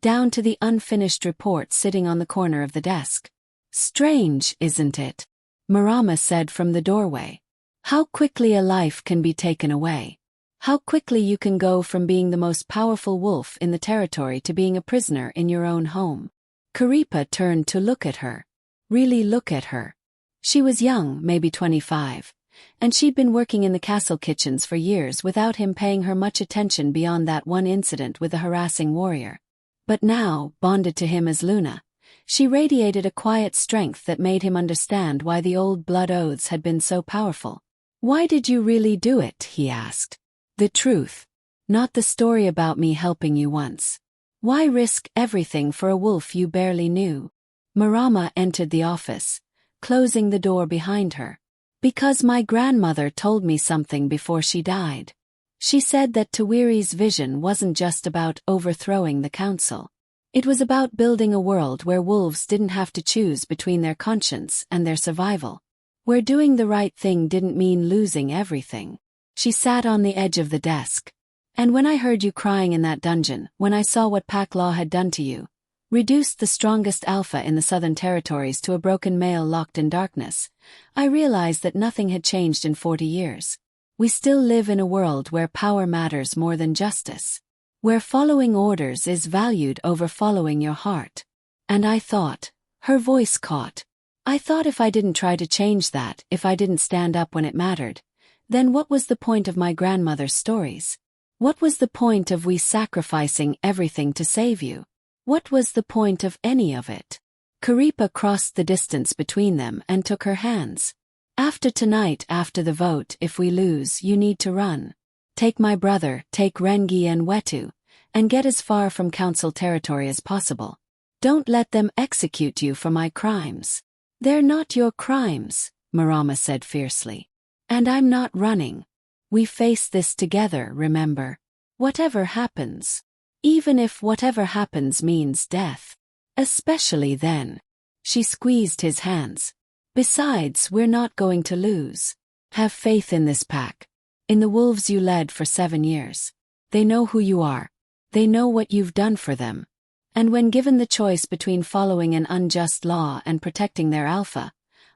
down to the unfinished report sitting on the corner of the desk. "Strange, isn't it?" Marama said from the doorway. "How quickly a life can be taken away. How quickly you can go from being the most powerful wolf in the territory to being a prisoner in your own home." Karipa turned to look at her. Really look at her. She was young, maybe 25, and she'd been working in the castle kitchens for years without him paying her much attention beyond that one incident with the harassing warrior. But now, bonded to him as Luna, she radiated a quiet strength that made him understand why the old blood oaths had been so powerful. "Why did you really do it?" he asked. "The truth. Not the story about me helping you once. Why risk everything for a wolf you barely knew?" Marama entered the office, closing the door behind her. "Because my grandmother told me something before she died. She said that Tawiri's vision wasn't just about overthrowing the council. It was about building a world where wolves didn't have to choose between their conscience and their survival. Where doing the right thing didn't mean losing everything." She sat on the edge of the desk. "And when I heard you crying in that dungeon, when I saw what Pack Law had done to you, reduced the strongest alpha in the Southern Territories to a broken male locked in darkness, I realized that nothing had changed in 40 years. We still live in a world where power matters more than justice. Where following orders is valued over following your heart. And I thought," her voice caught, "I thought if I didn't try to change that, if I didn't stand up when it mattered, then what was the point of my grandmother's stories? What was the point of we sacrificing everything to save you? What was the point of any of it?" Karipa crossed the distance between them and took her hands. "After tonight, after the vote, if we lose, you need to run. Take my brother, take Rengi and Wetu, and get as far from council territory as possible. Don't let them execute you for my crimes." "They're not your crimes," Marama said fiercely. "And I'm not running. We face this together, remember? Whatever happens. Even if whatever happens means death. Especially then." She squeezed his hands. "Besides, we're not going to lose. Have faith in this pack. In the wolves you led for 7 years. They know who you are. They know what you've done for them. And when given the choice between following an unjust law and protecting their alpha,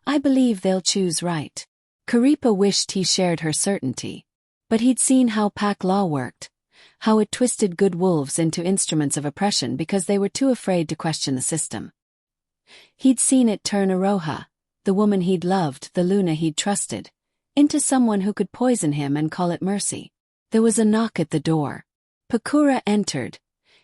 I believe they'll choose right." Karipa wished he shared her certainty. But he'd seen how Pack Law worked, how it twisted good wolves into instruments of oppression because they were too afraid to question the system. He'd seen it turn Aroha, the woman he'd loved, the Luna he'd trusted, into someone who could poison him and call it mercy. There was a knock at the door. Pakura entered,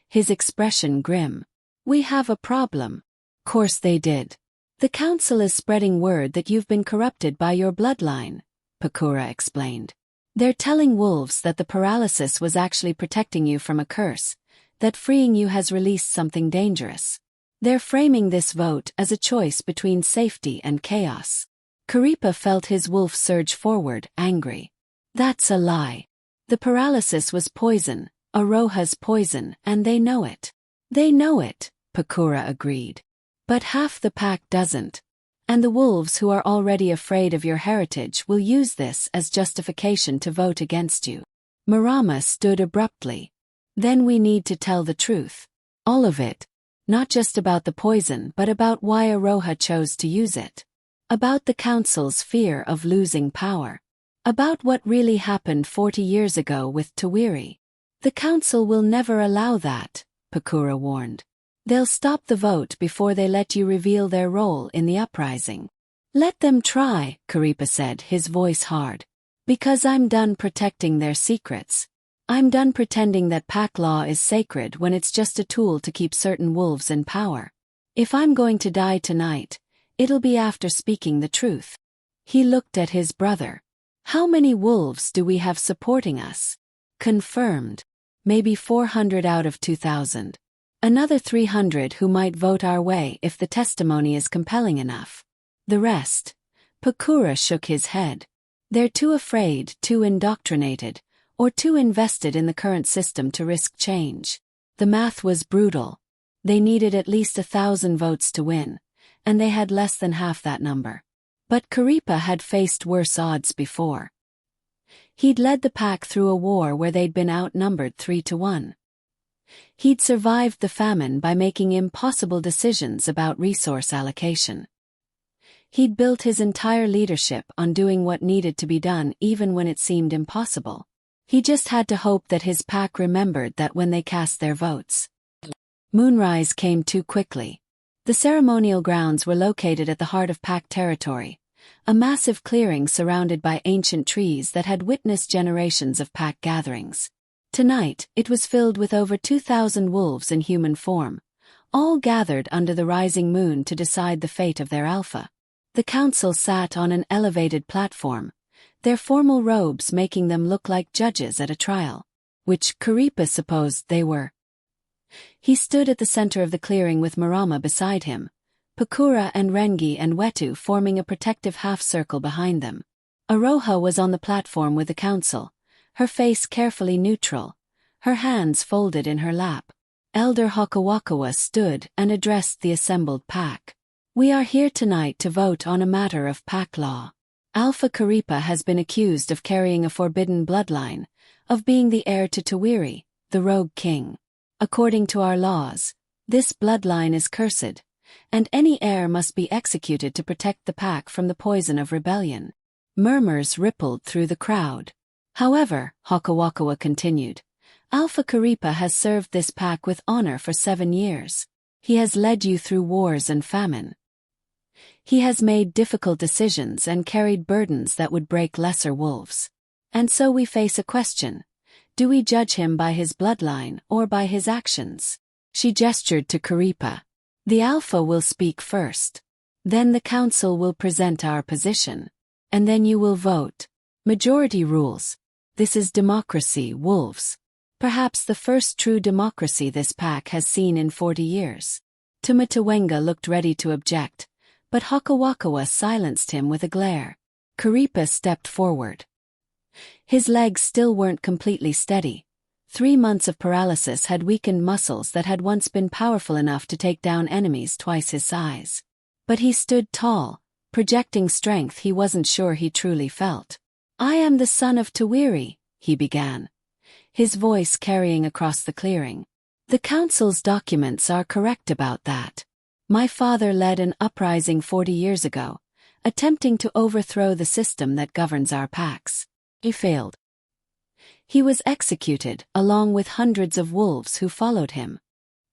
his expression grim. "We have a problem." "Course they did. The council is spreading word that you've been corrupted by your bloodline," Pakura explained. "They're telling wolves that the paralysis was actually protecting you from a curse, that freeing you has released something dangerous. They're framing this vote as a choice between safety and chaos." Karipa felt his wolf surge forward, angry. "That's a lie. The paralysis was poison, Aroha's poison, and they know it." "They know it," Pakura agreed. "But half the pack doesn't. And the wolves who are already afraid of your heritage will use this as justification to vote against you." Marama stood abruptly. "Then we need to tell the truth. All of it. Not just about the poison but about why Aroha chose to use it. About the council's fear of losing power. About what really happened 40 years ago with Tawiri. The council will never allow that," Pakura warned. "They'll stop the vote before they let you reveal their role in the uprising." "Let them try," Karipa said, his voice hard. "Because I'm done protecting their secrets. I'm done pretending that Pack Law is sacred when it's just a tool to keep certain wolves in power. If I'm going to die tonight, it'll be after speaking the truth." He looked at his brother. "How many wolves do we have supporting us?" "Confirmed. Maybe 400 out of 2,000. Another 300 who might vote our way if the testimony is compelling enough. The rest." Pakura shook his head. "They're too afraid, too indoctrinated, or too invested in the current system to risk change." The math was brutal. They needed at least 1,000 votes to win, and they had less than half that number. But Karipa had faced worse odds before. He'd led the pack through a war where they'd been outnumbered 3-1. He'd survived the famine by making impossible decisions about resource allocation. He'd built his entire leadership on doing what needed to be done even when it seemed impossible. He just had to hope that his pack remembered that when they cast their votes. Moonrise came too quickly. The ceremonial grounds were located at the heart of pack territory, a massive clearing surrounded by ancient trees that had witnessed generations of pack gatherings. Tonight, it was filled with over 2,000 wolves in human form, all gathered under the rising moon to decide the fate of their alpha. The council sat on an elevated platform, their formal robes making them look like judges at a trial, which Karipa supposed they were. He stood at the center of the clearing with Marama beside him, Pakura and Rengi and Wetu forming a protective half-circle behind them. Aroha was on the platform with the council, her face carefully neutral, her hands folded in her lap. Elder Hakawakawa stood and addressed the assembled pack. "We are here tonight to vote on a matter of pack law. Alpha Karipa has been accused of carrying a forbidden bloodline, of being the heir to Tawiri, the rogue king. According to our laws, this bloodline is cursed, and any heir must be executed to protect the pack from the poison of rebellion." Murmurs rippled through the crowd. However, Hakawakawa continued, Alpha Karipa has served this pack with honor for 7 years. He has led you through wars and famine. He has made difficult decisions and carried burdens that would break lesser wolves. And so we face a question. Do we judge him by his bloodline or by his actions? She gestured to Karipa. The Alpha will speak first. Then the council will present our position. And then you will vote. Majority rules. This is democracy, wolves. Perhaps the first true democracy this pack has seen in 40 years. Tumatawenga looked ready to object, but Hakawakawa silenced him with a glare. Karipa stepped forward. His legs still weren't completely steady. 3 months of paralysis had weakened muscles that had once been powerful enough to take down enemies twice his size. But he stood tall, projecting strength he wasn't sure he truly felt. "I am the son of Tawiri," he began, his voice carrying across the clearing. "The council's documents are correct about that. My father led an uprising 40 years ago, attempting to overthrow the system that governs our packs. He failed. He was executed, along with hundreds of wolves who followed him.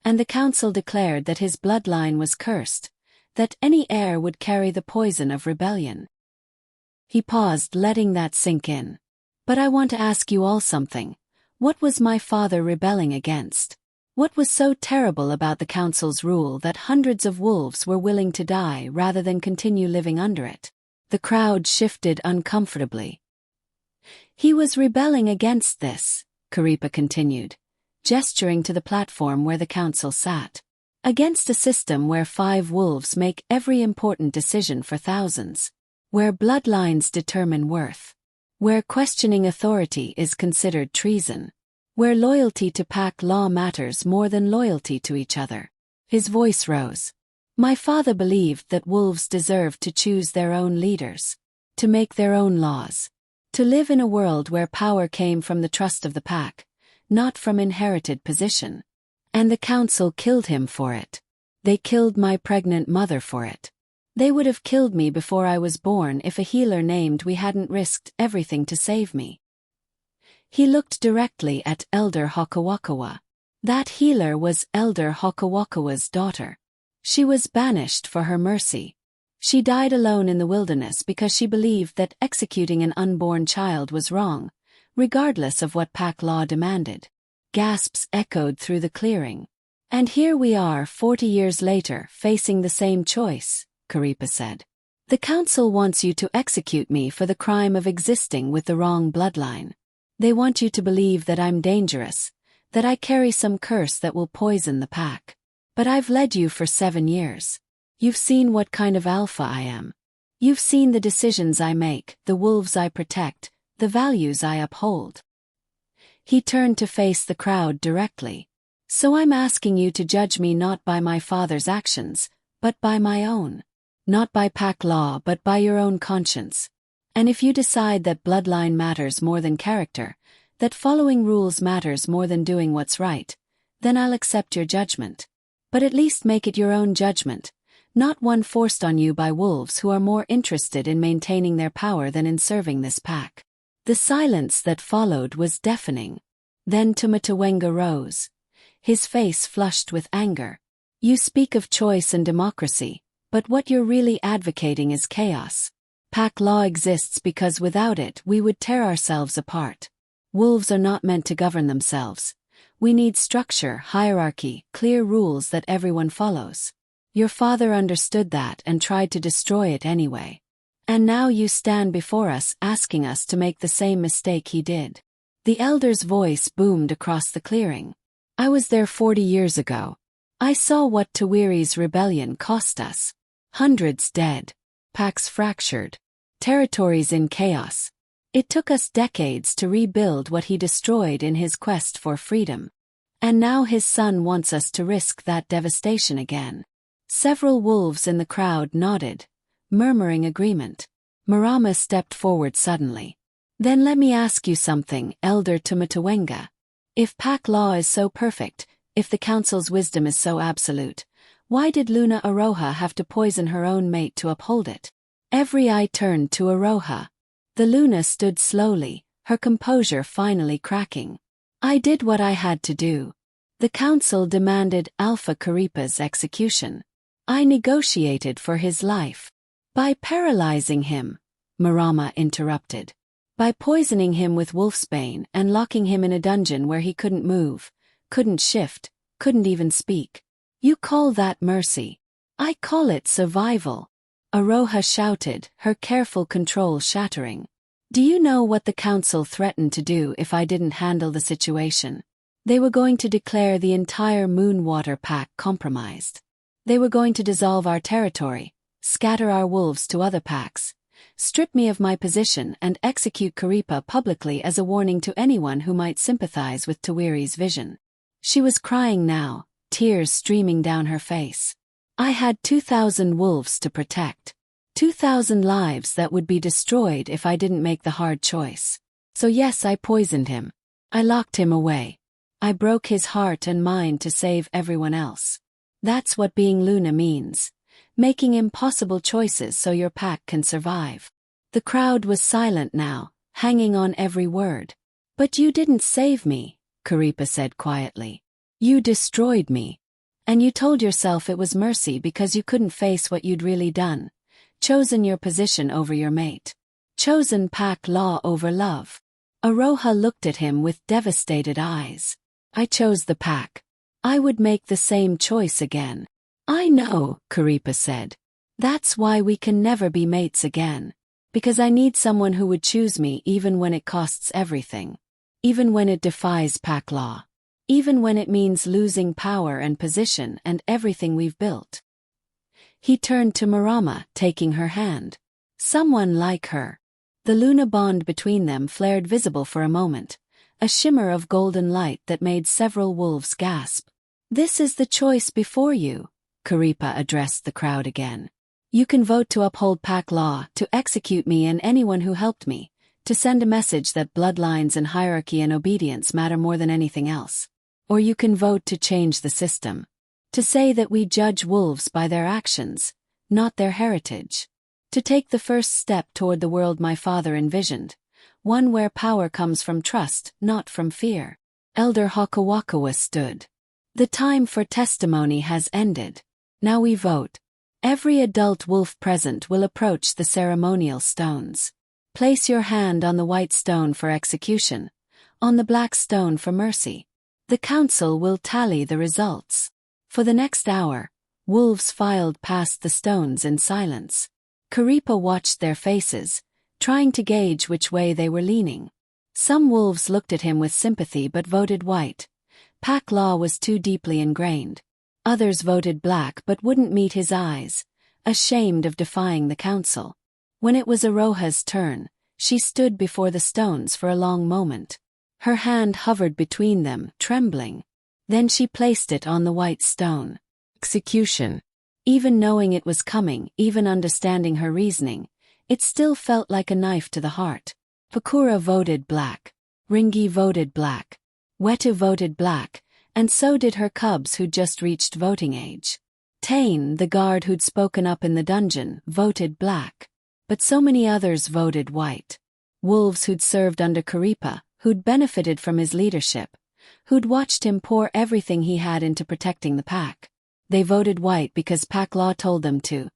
And the council declared that his bloodline was cursed, that any heir would carry the poison of rebellion." He paused, letting that sink in. "But I want to ask you all something. What was my father rebelling against? What was so terrible about the council's rule that hundreds of wolves were willing to die rather than continue living under it?" The crowd shifted uncomfortably. "He was rebelling against this," Karipa continued, gesturing to the platform where the council sat. "Against a system where 5 wolves make every important decision for thousands. Where bloodlines determine worth. Where questioning authority is considered treason. Where loyalty to pack law matters more than loyalty to each other." His voice rose. "My father believed that wolves deserved to choose their own leaders. To make their own laws. To live in a world where power came from the trust of the pack, not from inherited position. And the council killed him for it. They killed my pregnant mother for it. They would have killed me before I was born if a healer named we hadn't risked everything to save me." He looked directly at Elder Hakawakawa. That healer was Elder Hakawakawa's daughter. She was banished for her mercy. She died alone in the wilderness because she believed that executing an unborn child was wrong, regardless of what pack law demanded. Gasps echoed through the clearing. "And here we are 40 years later facing the same choice," Karipa said. "The council wants you to execute me for the crime of existing with the wrong bloodline. They want you to believe that I'm dangerous, that I carry some curse that will poison the pack. But I've led you for 7 years. You've seen what kind of alpha I am. You've seen the decisions I make, the wolves I protect, the values I uphold." He turned to face the crowd directly. "So I'm asking you to judge me not by my father's actions, but by my own. Not by pack law but by your own conscience. And if you decide that bloodline matters more than character, that following rules matters more than doing what's right, then I'll accept your judgment. But at least make it your own judgment, not one forced on you by wolves who are more interested in maintaining their power than in serving this pack. The silence that followed was deafening. Then Tumatawenga rose. His face flushed with anger. You speak of choice and democracy, but what you're really advocating is chaos. Pack law exists because without it we would tear ourselves apart. Wolves are not meant to govern themselves. We need structure, hierarchy, clear rules that everyone follows. Your father understood that and tried to destroy it anyway. And now you stand before us asking us to make the same mistake he did. The elder's voice boomed across the clearing. I was there 40 years ago. I saw what Tawiri's rebellion cost us. Hundreds dead. Packs fractured. Territories in chaos. It took us decades to rebuild what he destroyed in his quest for freedom. And now his son wants us to risk that devastation again. Several wolves in the crowd nodded, murmuring agreement. Marama stepped forward suddenly. Then let me ask you something, Elder Tumatawenga. If pack law is so perfect, if the council's wisdom is so absolute, why did Luna Aroha have to poison her own mate to uphold it? Every eye turned to Aroha. The Luna stood slowly, her composure finally cracking. I did what I had to do. The council demanded Alpha Karipa's execution. I negotiated for his life. By paralyzing him, Marama interrupted. By poisoning him with wolfsbane and locking him in a dungeon where he couldn't move, couldn't shift, couldn't even speak. You call that mercy? I call it survival. Aroha shouted, her careful control shattering. Do you know what the council threatened to do if I didn't handle the situation? They were going to declare the entire Moonwater Pack compromised. They were going to dissolve our territory, scatter our wolves to other packs, strip me of my position and execute Karipa publicly as a warning to anyone who might sympathize with Tawiri's vision. She was crying now, tears streaming down her face. I had 2,000 wolves to protect. 2,000 lives that would be destroyed if I didn't make the hard choice. So yes, I poisoned him. I locked him away. I broke his heart and mind to save everyone else. That's what being Luna means. Making impossible choices so your pack can survive. The crowd was silent now, hanging on every word. But you didn't save me, Karipa said quietly. You destroyed me. And you told yourself it was mercy because you couldn't face what you'd really done. Chosen your position over your mate. Chosen pack law over love. Aroha looked at him with devastated eyes. I chose the pack. I would make the same choice again. I know, Karipa said. That's why we can never be mates again. Because I need someone who would choose me even when it costs everything. Even when it defies pack law. Even when it means losing power and position and everything we've built. He turned to Marama, taking her hand. Someone like her. The Luna bond between them flared visible for a moment, a shimmer of golden light that made several wolves gasp. This is the choice before you, Karipa addressed the crowd again. You can vote to uphold pack law, to execute me and anyone who helped me, to send a message that bloodlines and hierarchy and obedience matter more than anything else. Or you can vote to change the system. To say that we judge wolves by their actions, not their heritage. To take the first step toward the world my father envisioned, one where power comes from trust, not from fear. Elder Hakawakawa stood. The time for testimony has ended. Now we vote. Every adult wolf present will approach the ceremonial stones. Place your hand on the white stone for execution, on the black stone for mercy. The council will tally the results. For the next hour, wolves filed past the stones in silence. Karipa watched their faces, trying to gauge which way they were leaning. Some wolves looked at him with sympathy but voted white. Pack law was too deeply ingrained. Others voted black but wouldn't meet his eyes, ashamed of defying the council. When it was Aroha's turn, she stood before the stones for a long moment. Her hand hovered between them, trembling. Then she placed it on the white stone. Execution. Even knowing it was coming, even understanding her reasoning, it still felt like a knife to the heart. Pakura voted black. Ringi voted black. Wetu voted black, and so did her cubs who'd just reached voting age. Tain, the guard who'd spoken up in the dungeon, voted black. But so many others voted white. Wolves who'd served under Karipa, who'd benefited from his leadership, who'd watched him pour everything he had into protecting the pack. They voted white because pack law told them to,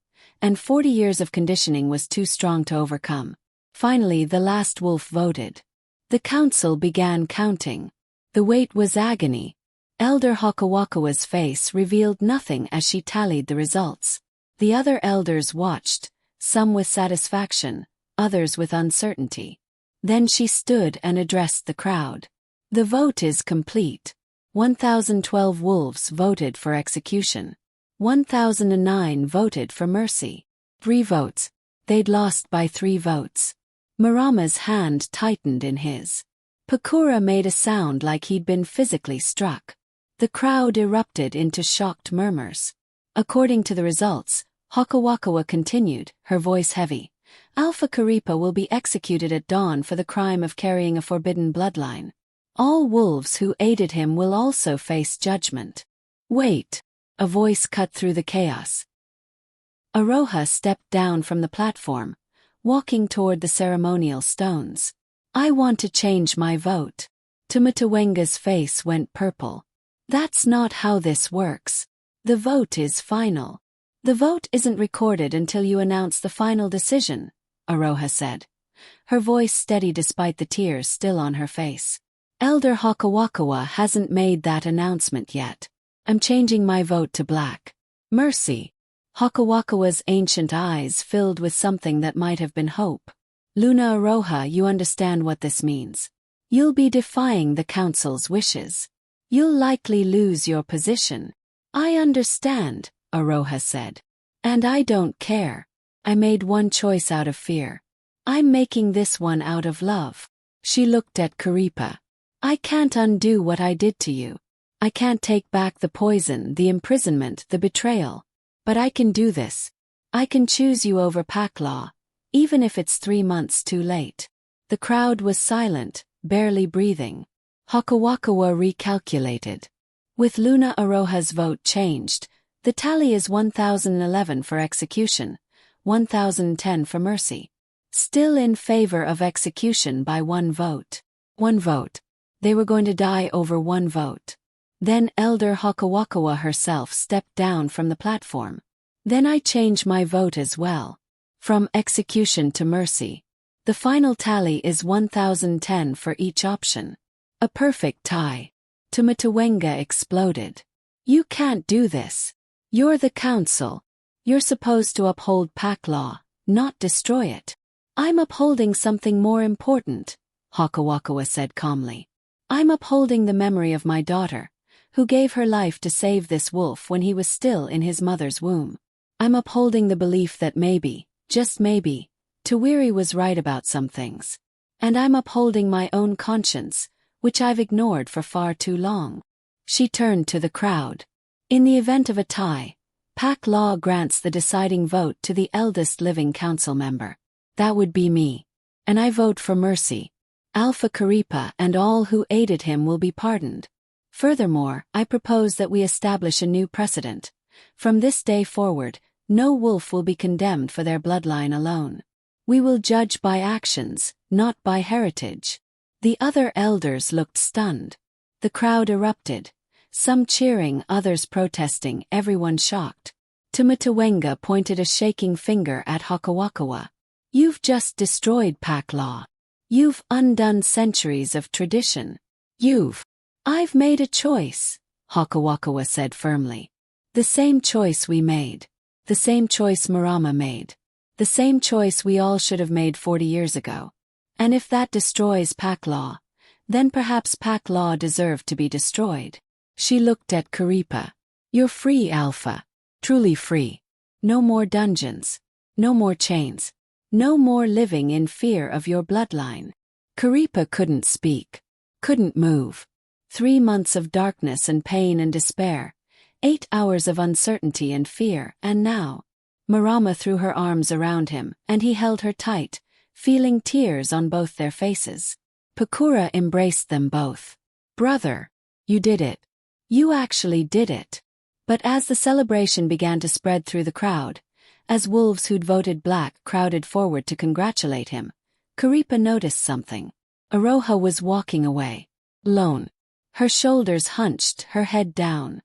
and 40 years of conditioning was too strong to overcome. Finally, the last wolf voted. The council began counting. The wait was agony. Elder Hakawakawa's face revealed nothing as she tallied the results. The other elders watched, some with satisfaction, others with uncertainty. Then she stood and addressed the crowd. The vote is complete. 1,012 wolves voted for execution. 1,009 voted for mercy. 3 votes. They'd lost by 3 votes. Marama's hand tightened in his. Pakura made a sound like he'd been physically struck. The crowd erupted into shocked murmurs. According to the results, Hakawakawa continued, her voice heavy. Alpha Karipa will be executed at dawn for the crime of carrying a forbidden bloodline. All wolves who aided him will also face judgment. Wait! A voice cut through the chaos. Aroha stepped down from the platform, walking toward the ceremonial stones. I want to change my vote. Tumatawenga's face went purple. That's not how this works. The vote is final. The vote isn't recorded until you announce the final decision, Aroha said. Her voice steady despite the tears still on her face. Elder Hakawakawa hasn't made that announcement yet. I'm changing my vote to black. Mercy. Hakawakawa's ancient eyes filled with something that might have been hope. Luna Aroha, you understand what this means. You'll be defying the council's wishes. You'll likely lose your position. I understand, Aroha said. And I don't care. I made one choice out of fear. I'm making this one out of love. She looked at Karipa. I can't undo what I did to you. I can't take back the poison, the imprisonment, the betrayal. But I can do this. I can choose you over pack law, even if it's 3 months too late. The crowd was silent, barely breathing. Hakawakawa recalculated. With Luna Aroha's vote changed, the tally is 1,011 for execution, 1,010 for mercy. Still in favor of execution by 1 vote. 1 vote. They were going to die over 1 vote. Then Elder Hakawakawa herself stepped down from the platform. Then I change my vote as well. From execution to mercy. The final tally is 1,010 for each option. A perfect tie. Tumatawenga exploded. You can't do this. You're the council. You're supposed to uphold pack law, not destroy it. I'm upholding something more important, Hakawakawa said calmly. I'm upholding the memory of my daughter, who gave her life to save this wolf when he was still in his mother's womb. I'm upholding the belief that maybe, just maybe, Tawiri was right about some things. And I'm upholding my own conscience, which I've ignored for far too long. She turned to the crowd. In the event of a tie, pack law grants the deciding vote to the eldest living council member. That would be me. And I vote for mercy. Alpha Karipa and all who aided him will be pardoned. Furthermore, I propose that we establish a new precedent. From this day forward, no wolf will be condemned for their bloodline alone. We will judge by actions, not by heritage. The other elders looked stunned. The crowd erupted. Some cheering, others protesting, everyone shocked. Tumatawenga pointed a shaking finger at Hakawakawa. You've just destroyed pack law. You've undone centuries of tradition. I've made a choice, Hakawakawa said firmly. The same choice we made. The same choice Marama made. The same choice we all should have made 40 years ago. And if that destroys pack law, then perhaps pack law deserved to be destroyed. She looked at Karipa. You're free, Alpha. Truly free. No more dungeons. No more chains. No more living in fear of your bloodline. Karipa couldn't speak. Couldn't move. 3 months of darkness and pain and despair. 8 hours of uncertainty and fear, and now. Marama threw her arms around him, and he held her tight, feeling tears on both their faces. Pakura embraced them both. "Brother, you did it. You actually did it." But as the celebration began to spread through the crowd, as wolves who'd voted black crowded forward to congratulate him, Karipa noticed something. Aroha was walking away, alone, her shoulders hunched, her head down.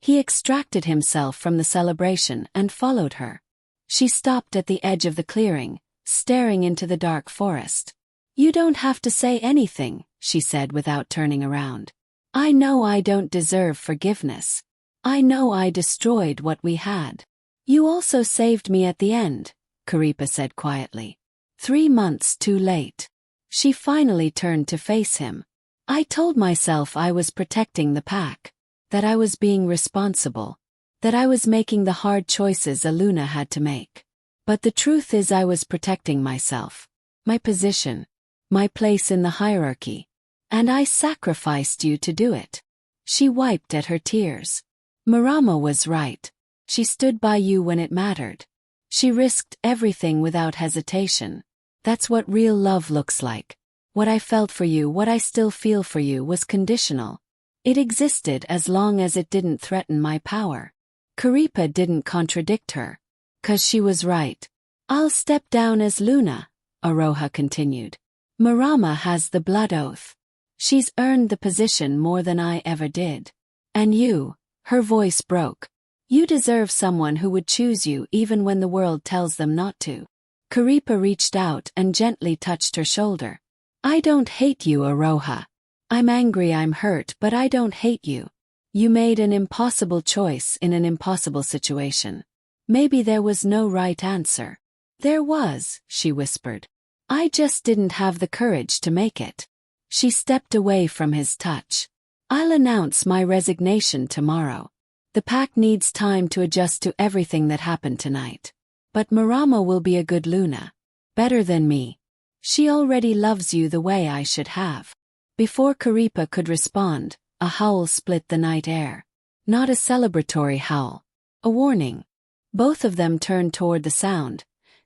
He extracted himself from the celebration and followed her. She stopped at the edge of the clearing, staring into the dark forest. "You don't have to say anything," she said without turning around. "I know I don't deserve forgiveness. I know I destroyed what we had. You also saved me at the end," Karipa said quietly. 3 months too late. She finally turned to face him. "I told myself I was protecting the pack, that I was being responsible, that I was making the hard choices Aluna had to make. But the truth is I was protecting myself, my position, my place in the hierarchy, and I sacrificed you to do it." She wiped at her tears. "Marama was right. She stood by you when it mattered. She risked everything without hesitation. That's what real love looks like. What I felt for you, what I still feel for you, was conditional. It existed as long as it didn't threaten my power." Karipa didn't contradict her. "'Cause she was right. I'll step down as Luna," Aroha continued. "Marama has the blood oath. She's earned the position more than I ever did. And you," her voice broke, "you deserve someone who would choose you even when the world tells them not to." Karipa reached out and gently touched her shoulder. "I don't hate you, Aroha. I'm angry, I'm hurt, but I don't hate you. You made an impossible choice in an impossible situation. Maybe there was no right answer." "There was," she whispered. "I just didn't have the courage to make it." She stepped away from his touch. "I'll announce my resignation tomorrow. The pack needs time to adjust to everything that happened tonight. But Marama will be a good Luna. Better than me. She already loves you the way I should have." Before Karipa could respond, a howl split the night air. Not a celebratory howl. A warning. Both of them turned toward the sound,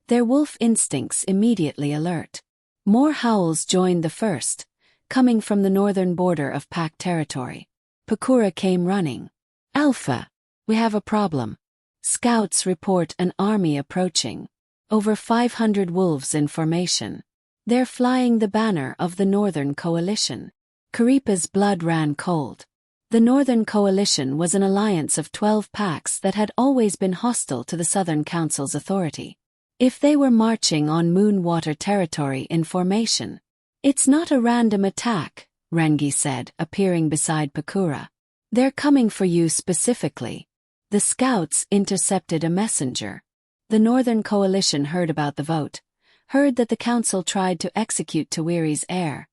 their wolf instincts immediately alert. More howls joined the first, coming from the northern border of pack territory. Pakura came running. "Alpha, we have a problem. Scouts report an army approaching. Over 500 wolves in formation. They're flying the banner of the Northern Coalition." Karipa's blood ran cold. The Northern Coalition was an alliance of 12 packs that had always been hostile to the Southern Council's authority. If they were marching on Moonwater territory in formation, "It's not a random attack," Rengi said, appearing beside Pakura. "They're coming for you specifically." The scouts intercepted a messenger. The Northern Coalition heard about the vote, heard that the council tried to execute Tawiri's heir,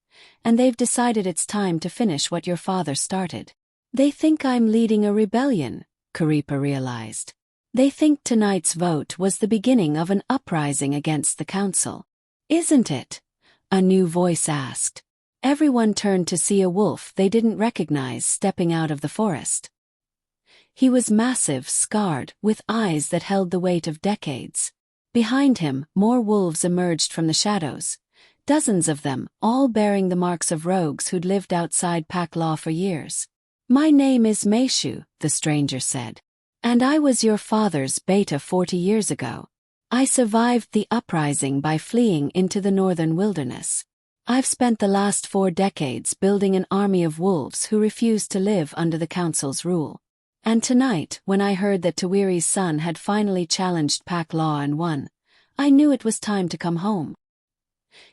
and they've decided it's time to finish what your father started. "They think I'm leading a rebellion," Karipa realized. "They think tonight's vote was the beginning of an uprising against the council." "Isn't it?" a new voice asked. Everyone turned to see a wolf they didn't recognize stepping out of the forest. He was massive, scarred, with eyes that held the weight of decades. Behind him, more wolves emerged from the shadows. Dozens of them, all bearing the marks of rogues who'd lived outside pack law for years. "My name is Meishu," the stranger said. "And I was your father's beta 40 years ago. I survived the uprising by fleeing into the northern wilderness. I've spent the last 4 decades building an army of wolves who refused to live under the council's rule. And tonight, when I heard that Tawiri's son had finally challenged pack law and won, I knew it was time to come home."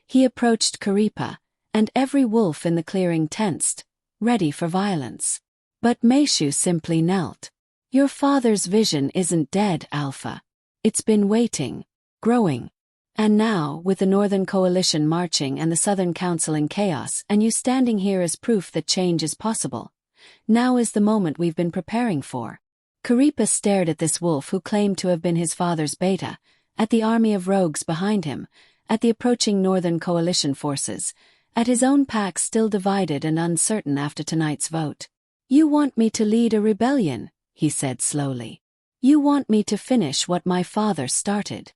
He approached Karipa, and every wolf in the clearing tensed, ready for violence. But Meishu simply knelt. "Your father's vision isn't dead, Alpha. It's been waiting, growing. And now, with the Northern Coalition marching and the Southern Council in chaos, and you standing here as proof that change is possible, now is the moment we've been preparing for." Karipa stared at this wolf who claimed to have been his father's beta, at the army of rogues behind him, at the approaching Northern Coalition forces, at his own pack still divided and uncertain after tonight's vote. "You want me to lead a rebellion," he said slowly. You want me to finish what my father started.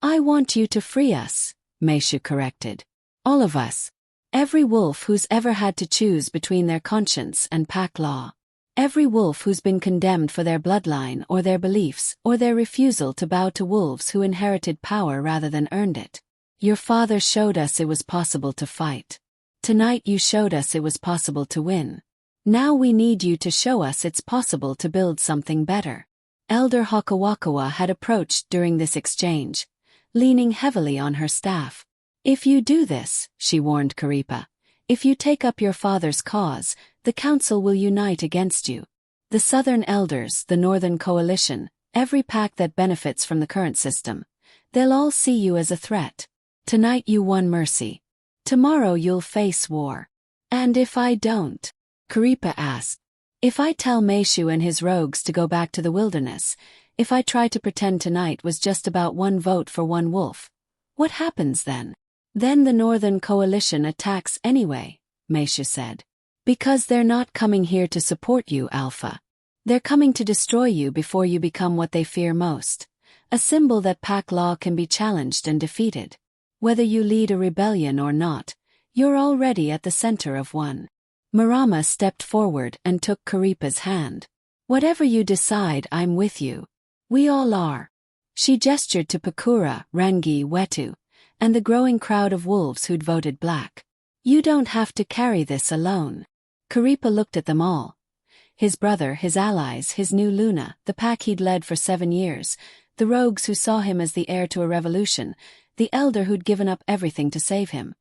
I want you to free us, Meishu corrected. All of us. Every wolf who's ever had to choose between their conscience and pack law. Every wolf who's been condemned for their bloodline or their beliefs or their refusal to bow to wolves who inherited power rather than earned it. Your father showed us it was possible to fight. Tonight you showed us it was possible to win. Now we need you to show us it's possible to build something better. Elder Hakawakawa had approached during this exchange, leaning heavily on her staff. If you do this, she warned Karipa, if you take up your father's cause, the council will unite against you. The Southern Elders, the Northern Coalition, every pack that benefits from the current system. They'll all see you as a threat. Tonight you won mercy. Tomorrow you'll face war. And if I don't? Karipa asked. If I tell Meishu and his rogues to go back to the wilderness, if I try to pretend tonight was just about one vote for one wolf, what happens then? Then the Northern Coalition attacks anyway, Meishu said. Because they're not coming here to support you, Alpha. They're coming to destroy you before you become what they fear most. A symbol that pack law can be challenged and defeated. Whether you lead a rebellion or not, you're already at the center of one. Marama stepped forward and took Karipa's hand. Whatever you decide, I'm with you. We all are. She gestured to Pakura, Rangi, Wetu, and the growing crowd of wolves who'd voted black. You don't have to carry this alone. Karipa looked at them all. His brother, his allies, his new Luna, the pack he'd led for 7 years, the rogues who saw him as the heir to a revolution, the elder who'd given up everything to save him.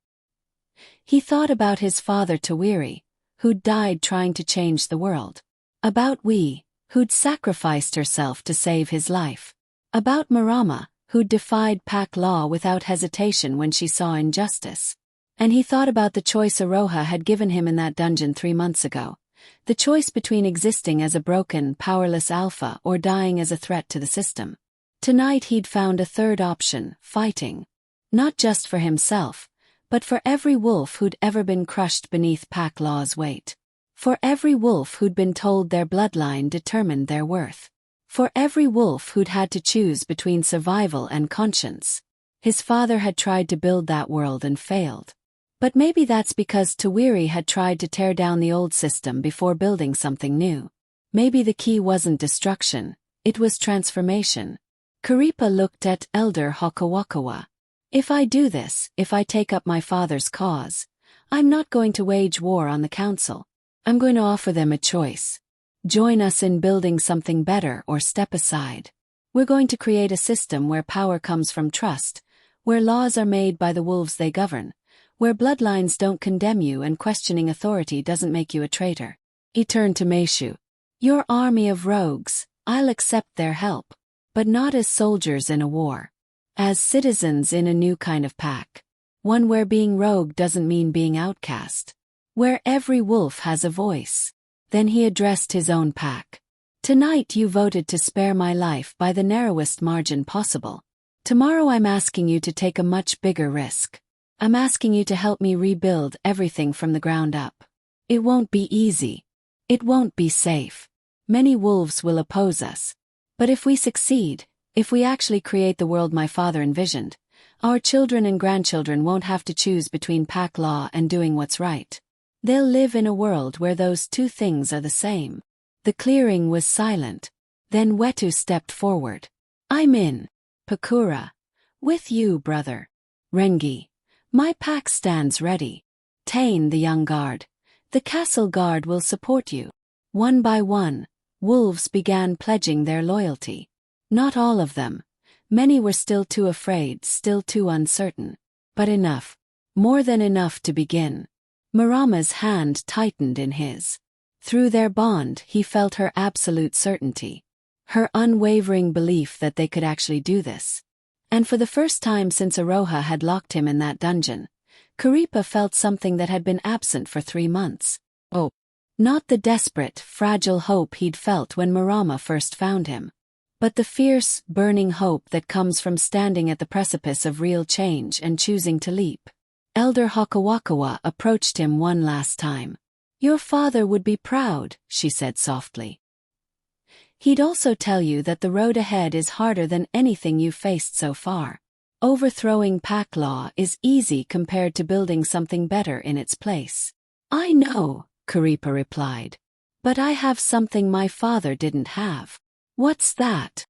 He thought about his father Tawiri, who'd died trying to change the world. About Wee, who'd sacrificed herself to save his life. About Marama, who'd defied pack law without hesitation when she saw injustice. And he thought about the choice Aroha had given him in that dungeon 3 months ago. The choice between existing as a broken, powerless alpha or dying as a threat to the system. Tonight he'd found a third option, fighting. Not just for himself, but for every wolf who'd ever been crushed beneath pack law's weight. For every wolf who'd been told their bloodline determined their worth. For every wolf who'd had to choose between survival and conscience. His father had tried to build that world and failed. But maybe that's because Tawiri had tried to tear down the old system before building something new. Maybe the key wasn't destruction, it was transformation. Karipa looked at Elder Hakawakawa. If I do this, if I take up my father's cause, I'm not going to wage war on the council. I'm going to offer them a choice. Join us in building something better or step aside. We're going to create a system where power comes from trust, where laws are made by the wolves they govern, where bloodlines don't condemn you and questioning authority doesn't make you a traitor. He turned to Meishu. Your army of rogues, I'll accept their help, but not as soldiers in a war. As citizens in a new kind of pack. One where being rogue doesn't mean being outcast. Where every wolf has a voice. Then he addressed his own pack. Tonight you voted to spare my life by the narrowest margin possible. Tomorrow I'm asking you to take a much bigger risk. I'm asking you to help me rebuild everything from the ground up. It won't be easy. It won't be safe. Many wolves will oppose us. But if we succeed, if we actually create the world my father envisioned, our children and grandchildren won't have to choose between pack law and doing what's right. They'll live in a world where those two things are the same. The clearing was silent. Then Wetu stepped forward. I'm in. Pakura. With you, brother. Rengi. My pack stands ready. Tain, the young guard. The castle guard will support you. One by one, wolves began pledging their loyalty. Not all of them. Many were still too afraid, still too uncertain. But enough. More than enough to begin. Marama's hand tightened in his. Through their bond, he felt her absolute certainty. Her unwavering belief that they could actually do this. And for the first time since Aroha had locked him in that dungeon, Karipa felt something that had been absent for 3 months. Oh. Not the desperate, fragile hope he'd felt when Marama first found him. But the fierce, burning hope that comes from standing at the precipice of real change and choosing to leap. Elder Hakawakawa approached him one last time. Your father would be proud, she said softly. He'd also tell you that the road ahead is harder than anything you've faced so far. Overthrowing pack law is easy compared to building something better in its place. I know, Karipa replied. But I have something my father didn't have. What's that?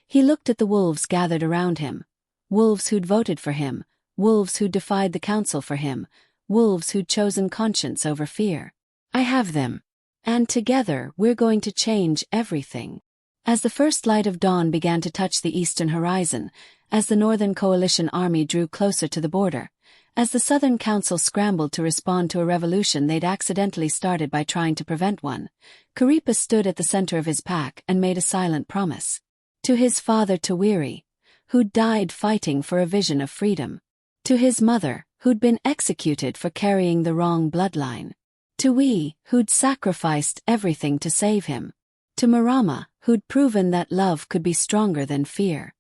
He looked at the wolves gathered around him. Wolves who'd voted for him, wolves who'd defied the council for him, wolves who'd chosen conscience over fear. I have them. And together we're going to change everything. As the first light of dawn began to touch the eastern horizon, as the Northern Coalition army drew closer to the border, as the Southern Council scrambled to respond to a revolution they'd accidentally started by trying to prevent one, Karipa stood at the center of his pack and made a silent promise. To his father Tawiri, who'd died fighting for a vision of freedom. To his mother, who'd been executed for carrying the wrong bloodline. To we, who'd sacrificed everything to save him. To Marama, who'd proven that love could be stronger than fear.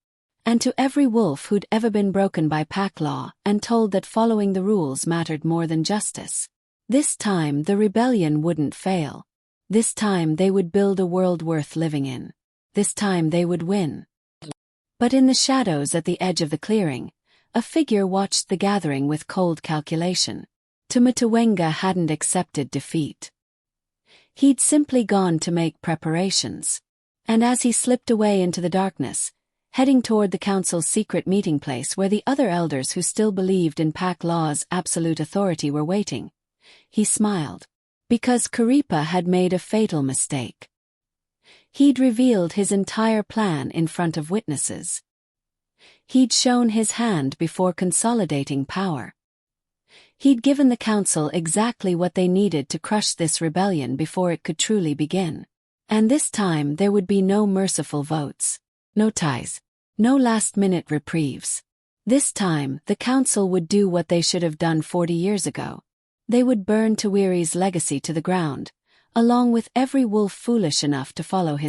And to every wolf who'd ever been broken by pack law and told that following the rules mattered more than justice. This time the rebellion wouldn't fail. This time they would build a world worth living in. This time they would win. But in the shadows at the edge of the clearing, a figure watched the gathering with cold calculation. Tumatawenga hadn't accepted defeat. He'd simply gone to make preparations. And as he slipped away into the darkness, heading toward the council's secret meeting place where the other elders who still believed in pack law's absolute authority were waiting, he smiled. Because Karipa had made a fatal mistake. He'd revealed his entire plan in front of witnesses. He'd shown his hand before consolidating power. He'd given the council exactly what they needed to crush this rebellion before it could truly begin. And this time there would be no merciful votes. No ties. No last-minute reprieves. This time, the council would do what they should have done 40 years ago. They would burn Tawiri's legacy to the ground, along with every wolf foolish enough to follow his